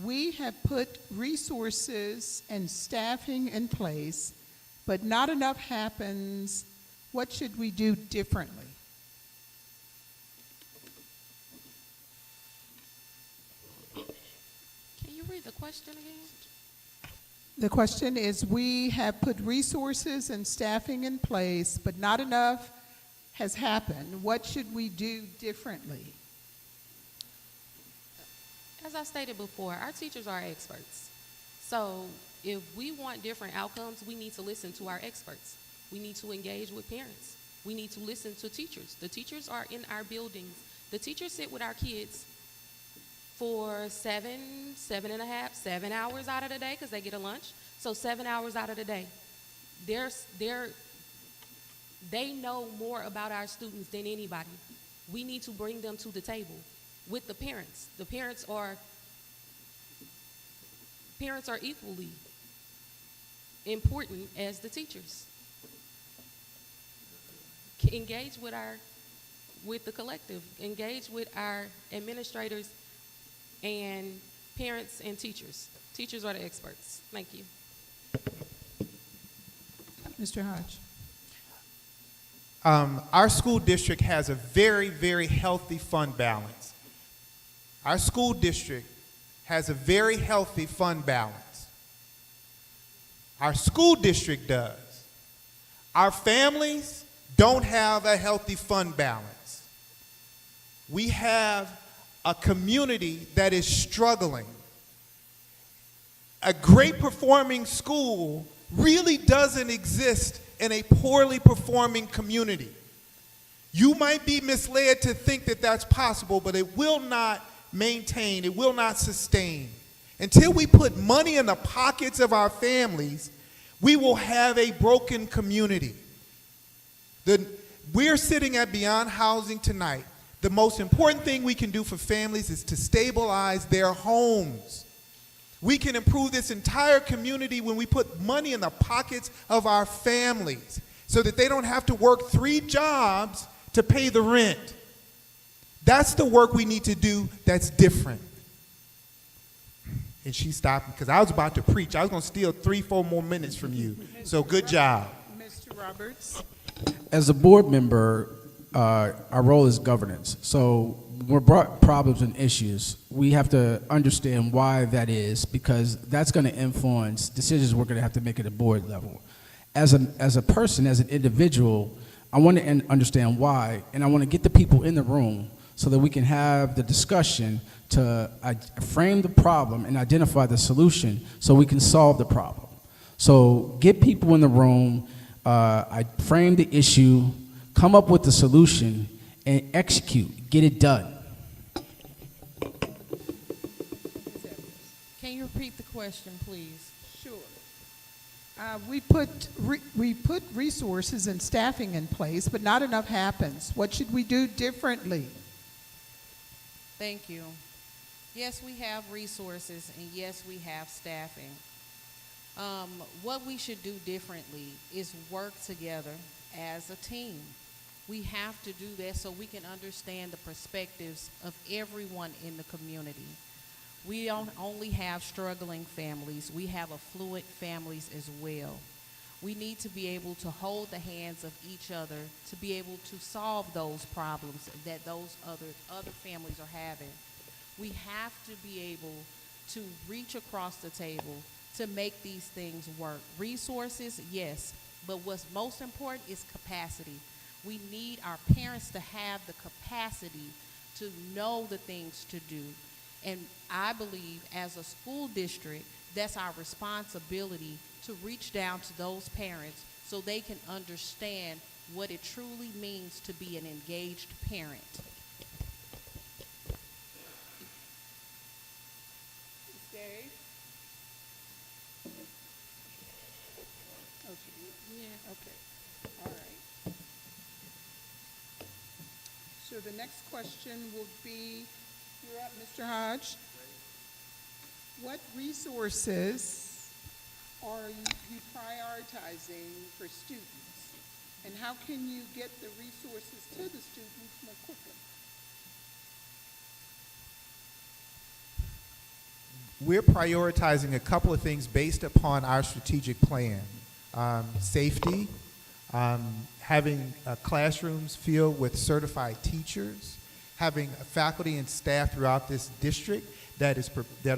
we have put resources and staffing in place, but not enough happens. What should we do differently? Can you read the question again? The question is, we have put resources and staffing in place, but not enough has happened. What should we do differently? As I stated before, our teachers are experts. So if we want different outcomes, we need to listen to our experts. We need to engage with parents. We need to listen to teachers. The teachers are in our buildings. The teachers sit with our kids for 7 hours out of the day, because they get a lunch. So 7 hours out of the day. They know more about our students than anybody. We need to bring them to the table with the parents. The parents are equally important as the teachers. Engage with the collective. Engage with our administrators and parents and teachers. Teachers are the experts. Thank you. Mr. Hodge. Our school district has a very, very healthy fund balance. Our school district has a very healthy fund balance. Our school district does. Our families don't have a healthy fund balance. We have a community that is struggling. A great performing school really doesn't exist in a poorly performing community. You might be misled to think that that's possible, but it will not maintain, it will not sustain. Until we put money in the pockets of our families, We will have a broken community. We're sitting at Beyond Housing tonight. The most important thing we can do for families is to stabilize their homes. We can improve this entire community when we put money in the pockets of our families so that they don't have to work 3 jobs to pay the rent. That's the work we need to do that's different. And she stopped me because I was about to preach. I was going to steal 3-4 more minutes from you. So good job. Mr. Roberts? As a board member, our role is governance. So when we're brought problems and issues, we have to understand why that is, because that's going to influence decisions we're going to have to make at a board level. As a person, as an individual, I want to understand why, and I want to get the people in the room so that we can have the discussion to frame the problem and identify the solution so we can solve the problem. So get people in the room, I frame the issue, come up with the solution, and execute, get it done. Can you repeat the question, please? Sure. We put resources and staffing in place, but not enough happens. What should we do differently? Thank you. Yes, we have resources, and yes, we have staffing. What we should do differently is work together as a team. We have to do that so we can understand the perspectives of everyone in the community. We don't only have struggling families, we have affluent families as well. We need to be able to hold the hands of each other to be able to solve those problems that those other families are having. We have to be able to reach across the table to make these things work. Resources, yes, but what's most important is capacity. We need our parents to have the capacity to know the things to do. And I believe as a school district, that's our responsibility to reach down to those parents so they can understand what it truly means to be an engaged parent. Dave? Okay. All right. So the next question will be, you're up, Mr. Hodge. What resources are you prioritizing for students? And how can you get the resources to the students more quickly? We're prioritizing a couple of things based upon our strategic plan. Safety, having classrooms filled with certified teachers, having faculty and staff throughout this district that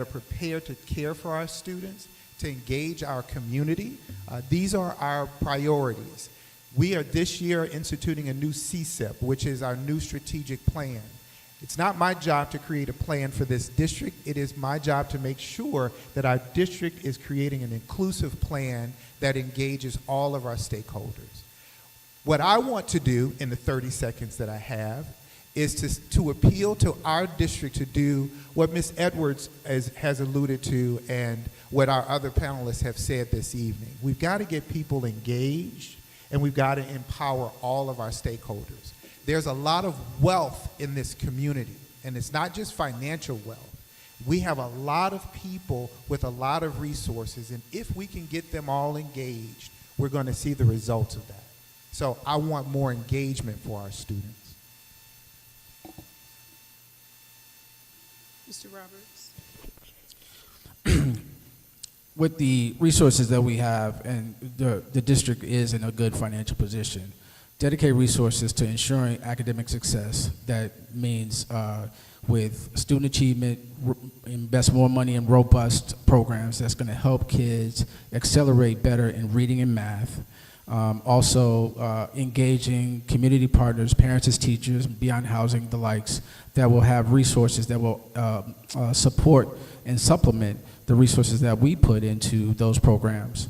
are prepared to care for our students, to engage our community. These are our priorities. We are this year instituting a new CSIP, which is our new strategic plan. It's not my job to create a plan for this district. It is my job to make sure that our district is creating an inclusive plan that engages all of our stakeholders. What I want to do in the 30 seconds that I have is to appeal to our district to do what Ms. Edwards has alluded to and what our other panelists have said this evening. We've got to get people engaged, and we've got to empower all of our stakeholders. There's a lot of wealth in this community, and it's not just financial wealth. We have a lot of people with a lot of resources, and if we can get them all engaged, we're going to see the results of that. So I want more engagement for our students. Mr. Roberts? With the resources that we have, and the district is in a good financial position, dedicate resources to ensuring academic success. That means with student achievement, invest more money in robust programs that's going to help kids accelerate better in reading and math. Also engaging community partners, parents as teachers, Beyond Housing, the likes, that will have resources that will support and supplement the resources that we put into those programs.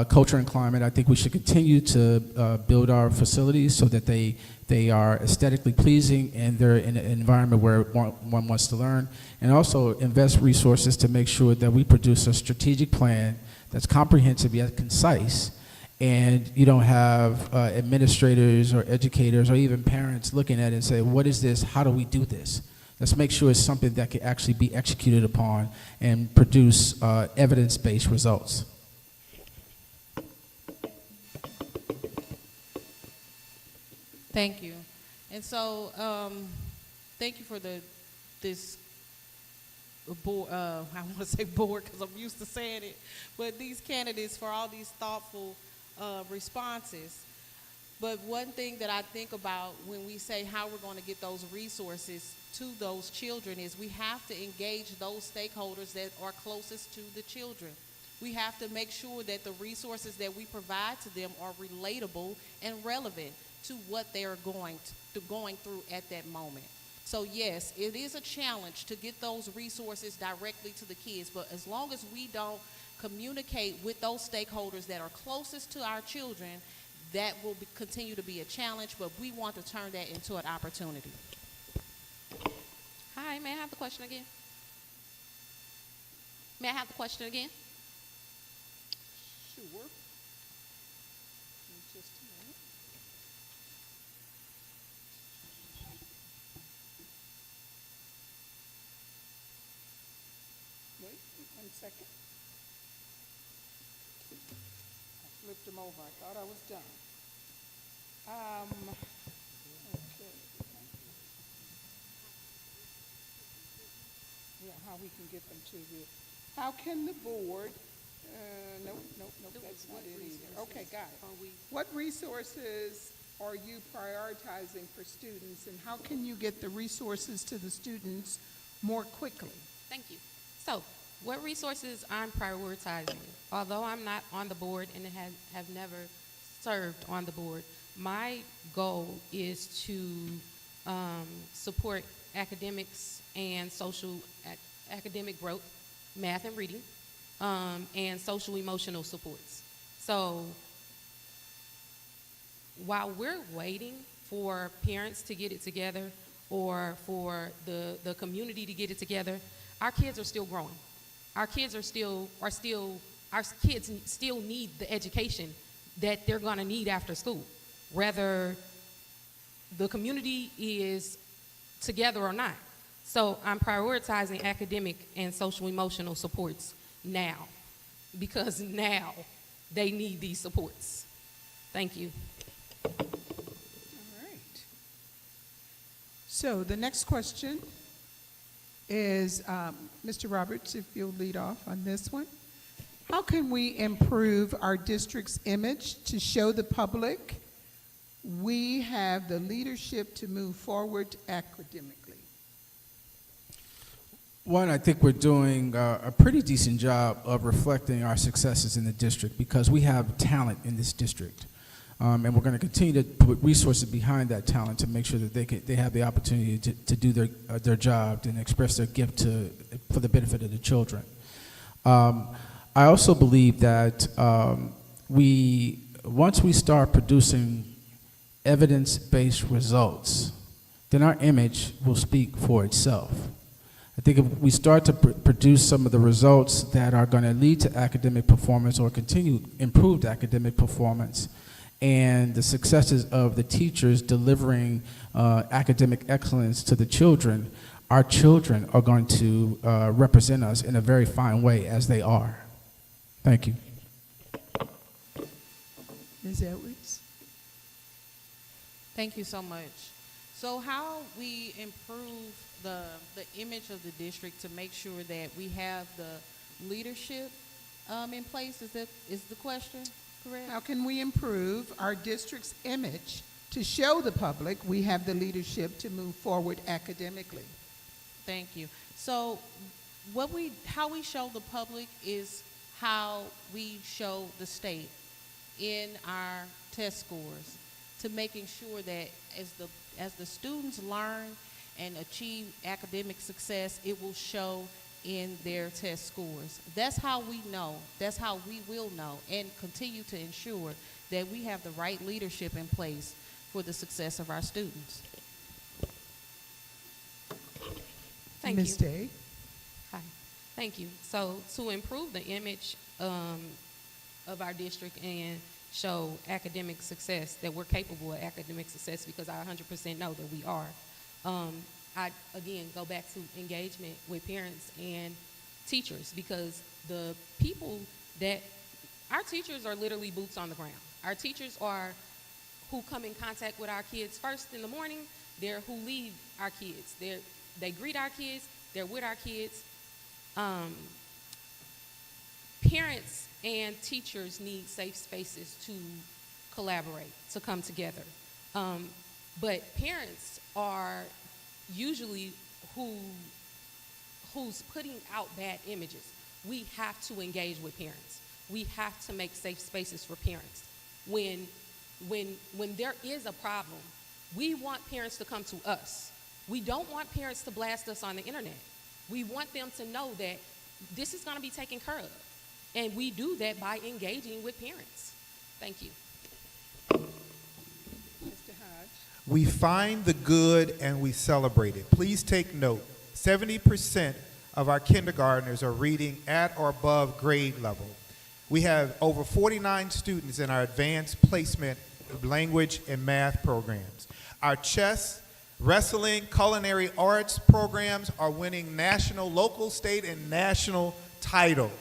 Culture and climate, I think we should continue to build our facilities so that they are aesthetically pleasing and they're in an environment where one wants to learn, and also invest resources to make sure that we produce a strategic plan that's comprehensive yet concise, and you don't have administrators or educators or even parents looking at it and say, what is this? How do we do this? Let's make sure it's something that can actually be executed upon and produce evidence-based results. Thank you. And so, thank you for this board. I want to say board because I'm used to saying it, but these candidates for all these thoughtful responses. But one thing that I think about when we say how we're going to get those resources to those children is we have to engage those stakeholders that are closest to the children. We have to make sure that the resources that we provide to them are relatable and relevant to what they're going through at that moment. So yes, it is a challenge to get those resources directly to the kids, but as long as we don't communicate with those stakeholders that are closest to our children, that will continue to be a challenge, but we want to turn that into an opportunity. Hi, may I have the question again? May I have the question again? Sure. Just a minute. Wait 1 second. I flipped them over. I thought I was done. Okay. Yeah, how we can get them to the, how can the board, nope, that's not it either. Okay, got it. What resources are you prioritizing for students, and how can you get the resources to the students more quickly? Thank you. So, what resources I'm prioritizing? Although I'm not on the board and have never served on the board, my goal is to support academics and academic growth, math and reading, and social emotional supports. So while we're waiting for parents to get it together or for the community to get it together, our kids are still growing. Our kids still need the education that they're going to need after school, whether the community is together or not. So I'm prioritizing academic and social emotional supports now, because now they need these supports. Thank you. All right. So the next question is, Mr. Roberts, if you'll lead off on this one. How can we improve our district's image to show the public we have the leadership to move forward academically? One, I think we're doing a pretty decent job of reflecting our successes in the district because we have talent in this district. And we're going to continue to put resources behind that talent to make sure that they have the opportunity to do their job and express their gift for the benefit of the children. I also believe that once we start producing evidence-based results, then our image will speak for itself. I think if we start to produce some of the results that are going to lead to academic performance or continue improved academic performance, and the successes of the teachers delivering academic excellence to the children, our children are going to represent us in a very fine way, as they are. Thank you. Ms. Edwards? Thank you so much. So how we improve the image of the district to make sure that we have the leadership in place, is the question correct? How can we improve our district's image to show the public we have the leadership to move forward academically? Thank you. So how we show the public is how we show the state in our test scores, to making sure that as the students learn and achieve academic success, it will show in their test scores. That's how we know, that's how we will know and continue to ensure that we have the right leadership in place for the success of our students. Ms. Day? Hi. Thank you. So to improve the image of our district and show academic success, that we're capable of academic success, because I 100% know that we are. I, again, go back to engagement with parents and teachers, because the people that, our teachers are literally boots on the ground. Our teachers are who come in contact with our kids first in the morning. They're who lead our kids. They greet our kids. They're with our kids. Parents and teachers need safe spaces to collaborate, to come together. But parents are usually who's putting out bad images. We have to engage with parents. We have to make safe spaces for parents. When there is a problem, we want parents to come to us. We don't want parents to blast us on the internet. We want them to know that this is going to be taken care of. And we do that by engaging with parents. Thank you. Mr. Hodge. We find the good and we celebrate it. Please take note, 70% of our kindergartners are reading at or above grade level. We have over 49 students in our advanced placement language and math programs. Our chess, wrestling, culinary arts programs are winning national, local, state, and national titles.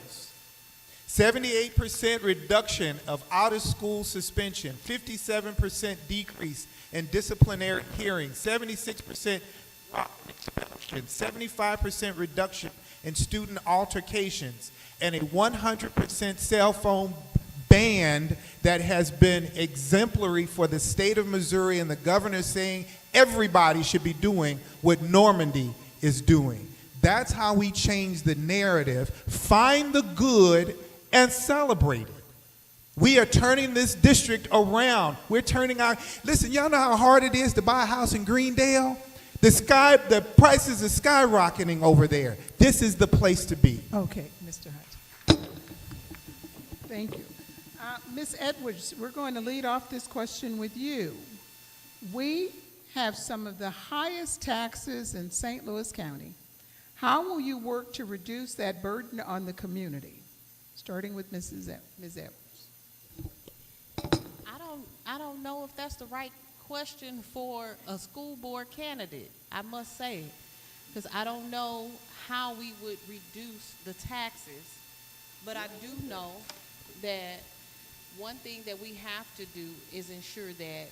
78% reduction of out-of-school suspension, 57% decrease in disciplinary hearings, 76% 75% reduction in student altercations, and a 100% cell phone ban that has been exemplary for the state of Missouri, and the governor saying everybody should be doing what Normandy is doing. That's how we change the narrative, find the good, and celebrate it. We are turning this district around. We're turning our, listen, y'all know how hard it is to buy a house in Greendale? The prices are skyrocketing over there. This is the place to be. Okay, Mr. Hodge. Thank you. Ms. Edwards, we're going to lead off this question with you. We have some of the highest taxes in St. Louis County. How will you work to reduce that burden on the community? Starting with Ms. Edwards. I don't know if that's the right question for a school board candidate, I must say, because I don't know how we would reduce the taxes, but I do know that one thing that we have to do is ensure that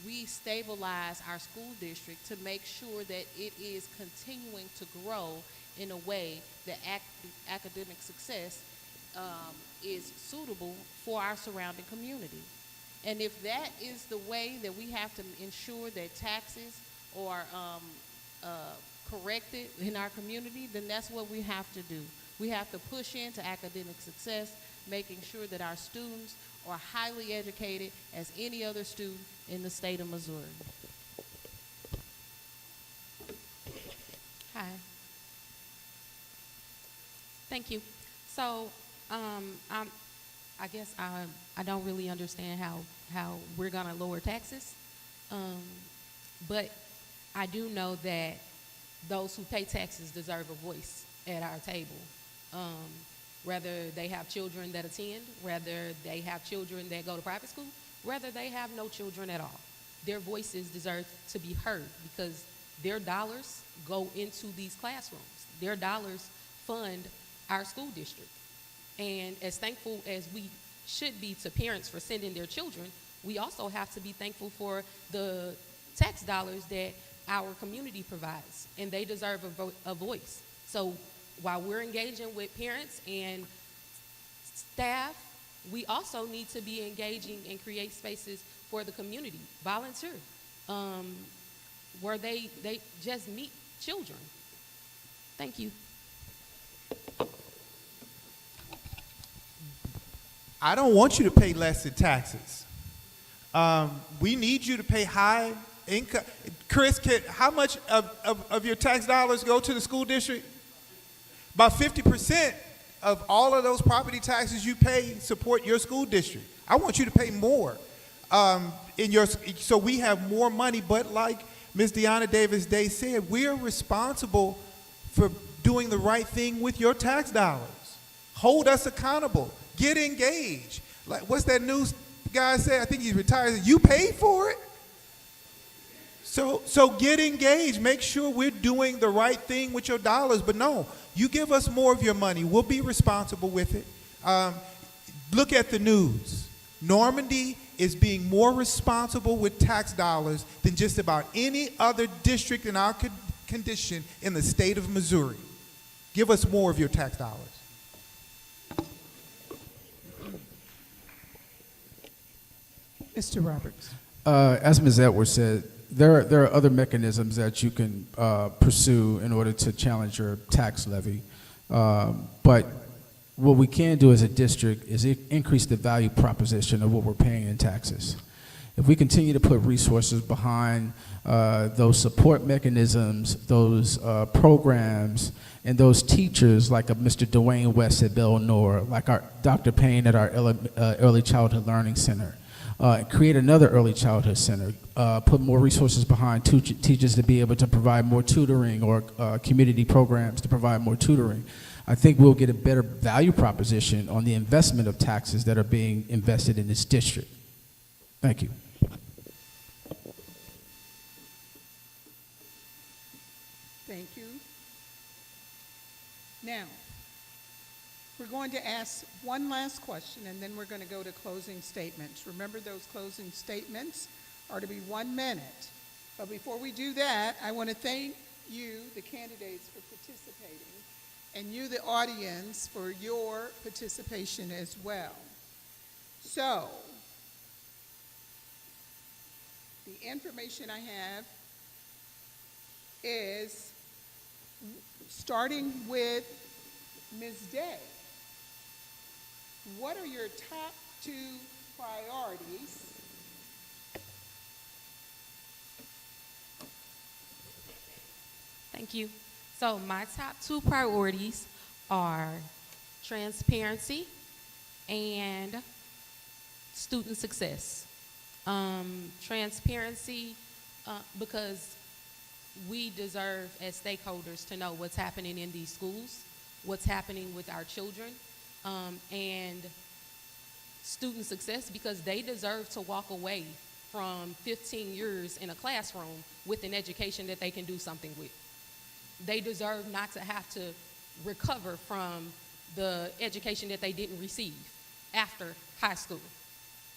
we stabilize our school district to make sure that it is continuing to grow in a way that academic success is suitable for our surrounding community. And if that is the way that we have to ensure that taxes are corrected in our community, then that's what we have to do. We have to push into academic success, making sure that our students are highly educated as any other student in the state of Missouri. Hi. Thank you. So, I guess I don't really understand how we're gonna lower taxes, but I do know that those who pay taxes deserve a voice at our table. Whether they have children that attend, whether they have children that go to private school, whether they have no children at all. Their voices deserve to be heard because their dollars go into these classrooms. Their dollars fund our school district. And as thankful as we should be to parents for sending their children, we also have to be thankful for the tax dollars that our community provides, and they deserve a voice. So while we're engaging with parents and staff, we also need to be engaging and create spaces for the community, volunteer, where they just meet children. Thank you. I don't want you to pay less in taxes. We need you to pay high income. Chris, how much of your tax dollars go to the school district? About 50% of all of those property taxes you pay support your school district. I want you to pay more so we have more money. But like Ms. Deanna Davis-Day said, we are responsible for doing the right thing with your tax dollars. Hold us accountable. Get engaged. Like, what's that news guy say? I think he's retired. You paid for it. So get engaged. Make sure we're doing the right thing with your dollars. But no, you give us more of your money. We'll be responsible with it. Look at the news. Normandy is being more responsible with tax dollars than just about any other district in our condition in the state of Missouri. Give us more of your tax dollars. Mr. Roberts. As Ms. Edwards said, there are other mechanisms that you can pursue in order to challenge your tax levy. But what we can do as a district is increase the value proposition of what we're paying in taxes. If we continue to put resources behind those support mechanisms, those programs, and those teachers like Mr. Dwayne West at Bell Nor, like our Dr. Payne at our Early Childhood Learning Center, create another early childhood center, put more resources behind teachers to be able to provide more tutoring or community programs to provide more tutoring. I think we'll get a better value proposition on the investment of taxes that are being invested in this district. Thank you. Thank you. Now, we're going to ask one last question, and then we're going to go to closing statements. Remember, those closing statements are to be 1 minute. But before we do that, I want to thank you, the candidates, for participating, and you, the audience, for your participation as well. So, the information I have is starting with Ms. Day. What are your top 2 priorities Thank you. So my top 2 priorities are transparency and student success. Transparency, because we deserve as stakeholders to know what's happening in these schools, what's happening with our children, and student success, because they deserve to walk away from 15 years in a classroom with an education that they can do something with. They deserve not to have to recover from the education that they didn't receive after high school.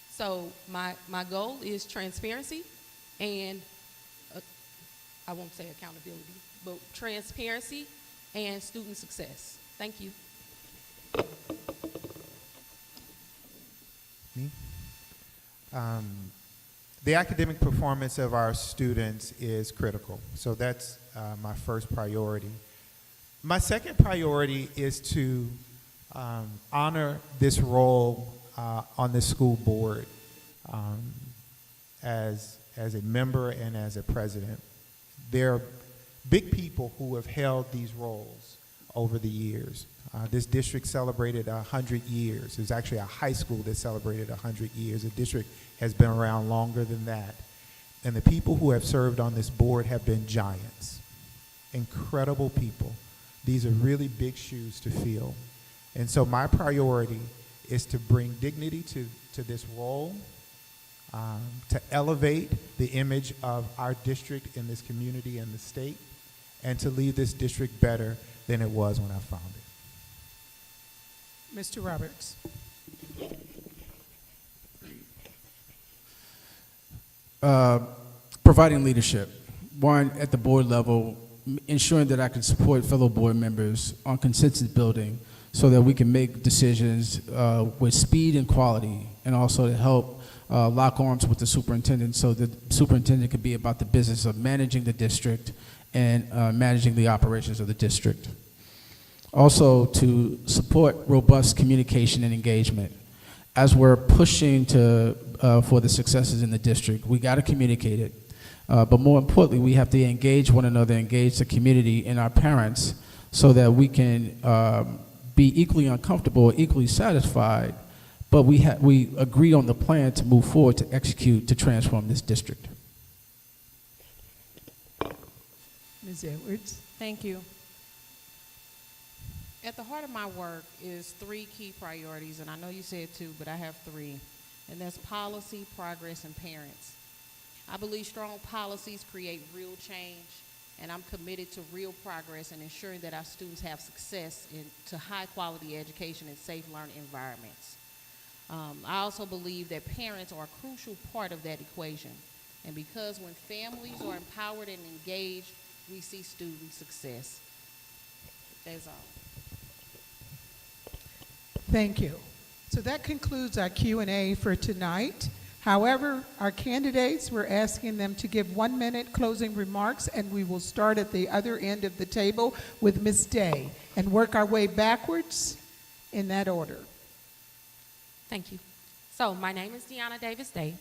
So my goal is transparency and, I won't say accountability, but transparency and student success. Thank you. Me? The academic performance of our students is critical, so that's my first priority. My second priority is to honor this role on the school board as a member and as a president. There are big people who have held these roles over the years. This district celebrated 100 years. There's actually a high school that celebrated 100 years. The district has been around longer than that. And the people who have served on this board have been giants, incredible people. These are really big shoes to fill. And so my priority is to bring dignity to this role, to elevate the image of our district in this community and the state, and to leave this district better than it was when I found it. Mr. Roberts. Providing leadership. One, at the board level, ensuring that I can support fellow board members on consensus building so that we can make decisions with speed and quality, and also to help lock arms with the superintendent so the superintendent could be about the business of managing the district and managing the operations of the district. Also, to support robust communication and engagement. As we're pushing for the successes in the district, we got to communicate it. But more importantly, we have to engage one another, engage the community and our parents so that we can be equally uncomfortable, equally satisfied, but we agree on the plan to move forward, to execute, to transform this district. Ms. Edwards. Thank you. At the heart of my work is three key priorities, and I know you said two, but I have three, and that's policy, progress, and parents. I believe strong policies create real change, and I'm committed to real progress and ensuring that our students have success to high-quality education and safe learning environments. I also believe that parents are a crucial part of that equation, and because when families are empowered and engaged, we see student success. That's all. Thank you. So that concludes our Q&A for tonight. However, our candidates, we're asking them to give 1 minute closing remarks, and we will start at the other end of the table with Ms. Day and work our way backwards in that order. Thank you. So my name is Deanna Davis Day.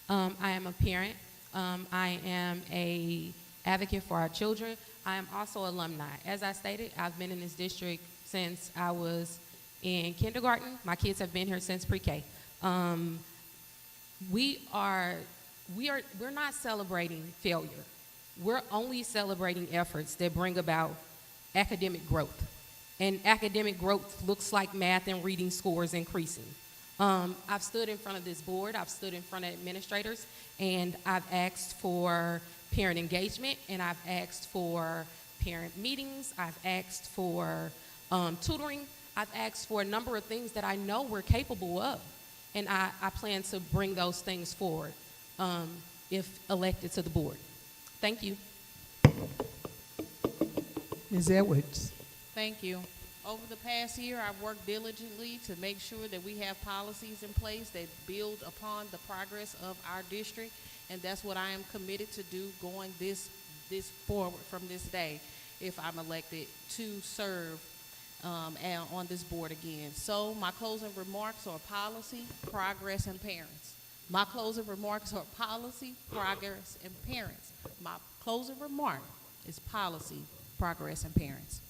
I am a parent. I am a advocate for our children. I am also alumni. As I stated, I've been in this district since I was in kindergarten. My kids have been here since pre-K. We're not celebrating failure. We're only celebrating efforts that bring about academic growth. And academic growth looks like math and reading scores increasing. I've stood in front of this board, I've stood in front of administrators, and I've asked for parent engagement, and I've asked for parent meetings, I've asked for tutoring, I've asked for a number of things that I know we're capable of. And I plan to bring those things forward if elected to the board. Thank you. Ms. Edwards. Thank you. Over the past year, I've worked diligently to make sure that we have policies in place that build upon the progress of our district, and that's what I am committed to do going this forward from this day if I'm elected to serve on this board again. So my closing remarks are policy, progress, and parents. My closing remarks are policy, progress, and parents. My closing remark is policy, progress, and parents.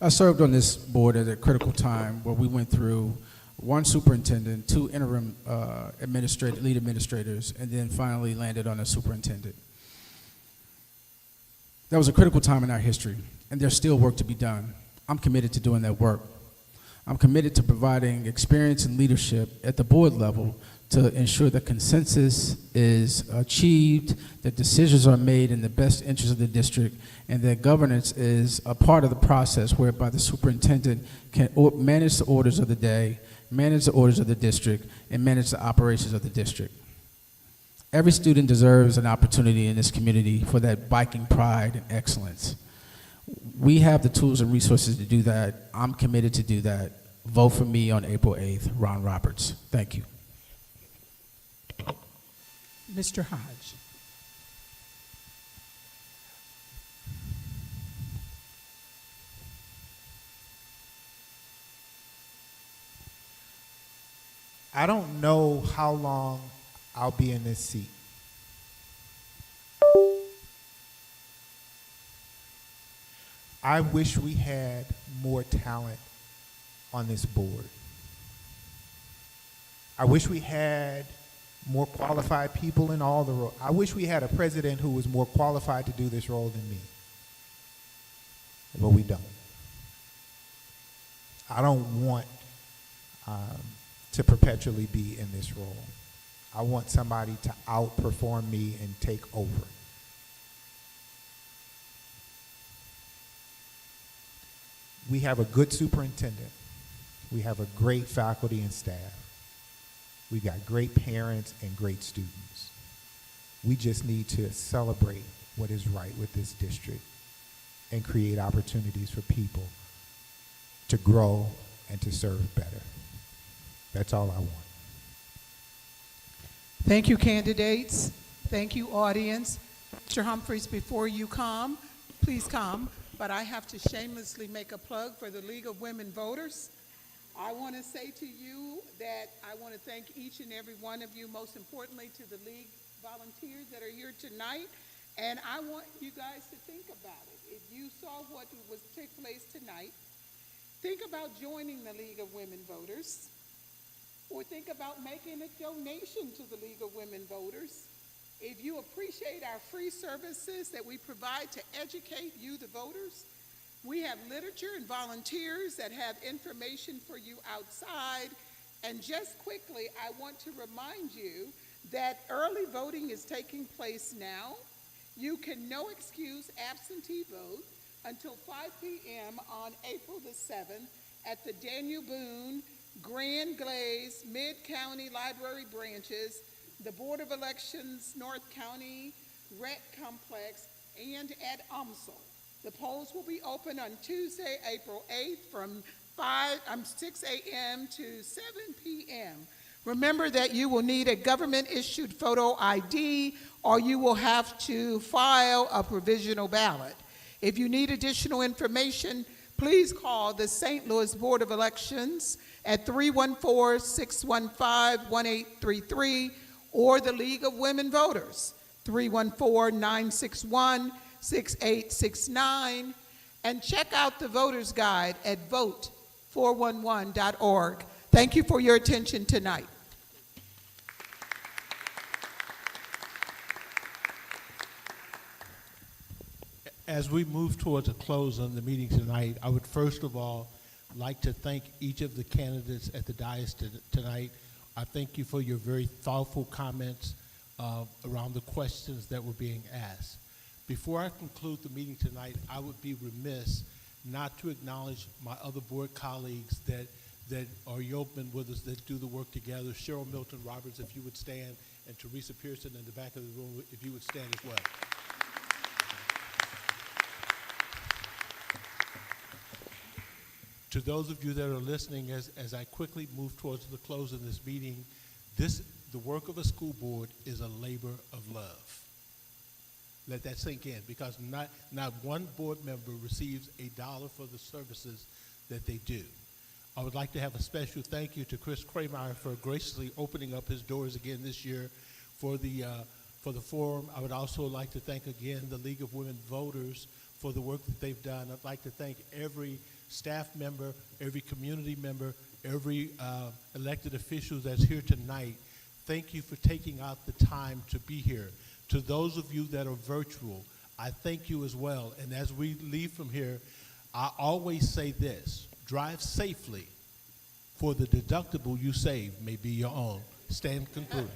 I served on this board at a critical time where we went through one superintendent, two interim lead administrators, and then finally landed on a superintendent. That was a critical time in our history, and there's still work to be done. I'm committed to doing that work. I'm committed to providing experience and leadership at the board level to ensure that consensus is achieved, that decisions are made in the best interest of the district, and that governance is a part of the process whereby the superintendent can manage the orders of the day, manage the orders of the district, and manage the operations of the district. Every student deserves an opportunity in this community for that Viking pride and excellence. We have the tools and resources to do that. I'm committed to do that. Vote for me on April 8th, Ron Roberts. Thank you. Mr. Hodge. I don't know how long I'll be in this seat. I wish we had more talent on this board. I wish we had more qualified people in all the roles. I wish we had a president who was more qualified to do this role than me. But we don't. I don't want to perpetually be in this role. I want somebody to outperform me and take over. We have a good superintendent. We have a great faculty and staff. We've got great parents and great students. We just need to celebrate what is right with this district and create opportunities for people to grow and to serve better. That's all I want. Thank you, candidates. Thank you, audience. Mr. Humphreys, before you come, please come, but I have to shamelessly make a plug for the League of Women Voters. I want to say to you that I want to thank each and every one of you, most importantly to the League volunteers that are here tonight, and I want you guys to think about it. If you saw what was take place tonight, think about joining the League of Women Voters, or think about making a donation to the League of Women Voters. If you appreciate our free services that we provide to educate you, the voters, We have literature and volunteers that have information for you outside. And just quickly, I want to remind you that early voting is taking place now. You can no excuse absentee vote until 5 p.m. on April the 7th at the Daniel Boone, Grand Glaze, Mid-County Library branches, the Board of Elections North County Rec Complex, and at UMSL. The polls will be open on Tuesday, April 8th from 6 a.m. to 7 p.m. Remember that you will need a government-issued photo ID or you will have to file a provisional ballot. If you need additional information, please call the St. Louis Board of Elections at 314-615-1833 or the League of Women Voters, 314-961-6869, and check out the voter's guide at vote411.org. Thank you for your attention tonight. As we move towards a close on the meeting tonight, I would first of all like to thank each of the candidates at the dais tonight. I thank you for your very thoughtful comments around the questions that were being asked. Before I conclude the meeting tonight, I would be remiss not to acknowledge my other board colleagues that are yeomen with us, that do the work together. Cheryl Milton Roberts, if you would stand, and Teresa Pearson in the back of the room, if you would stand as well. To those of you that are listening, as I quickly move towards the close of this meeting, the work of a school board is a labor of love. Let that sink in, because not one board member receives $1 for the services that they do. I would like to have a special thank you to Chris Krameyer for graciously opening up his doors again this year for the forum. I would also like to thank again the League of Women Voters for the work that they've done. I'd like to thank every staff member, every community member, every elected official that's here tonight. Thank you for taking out the time to be here. To those of you that are virtual, I thank you as well. And as we leave from here, I always say this: drive safely, for the deductible you save may be your own. Stand concluded.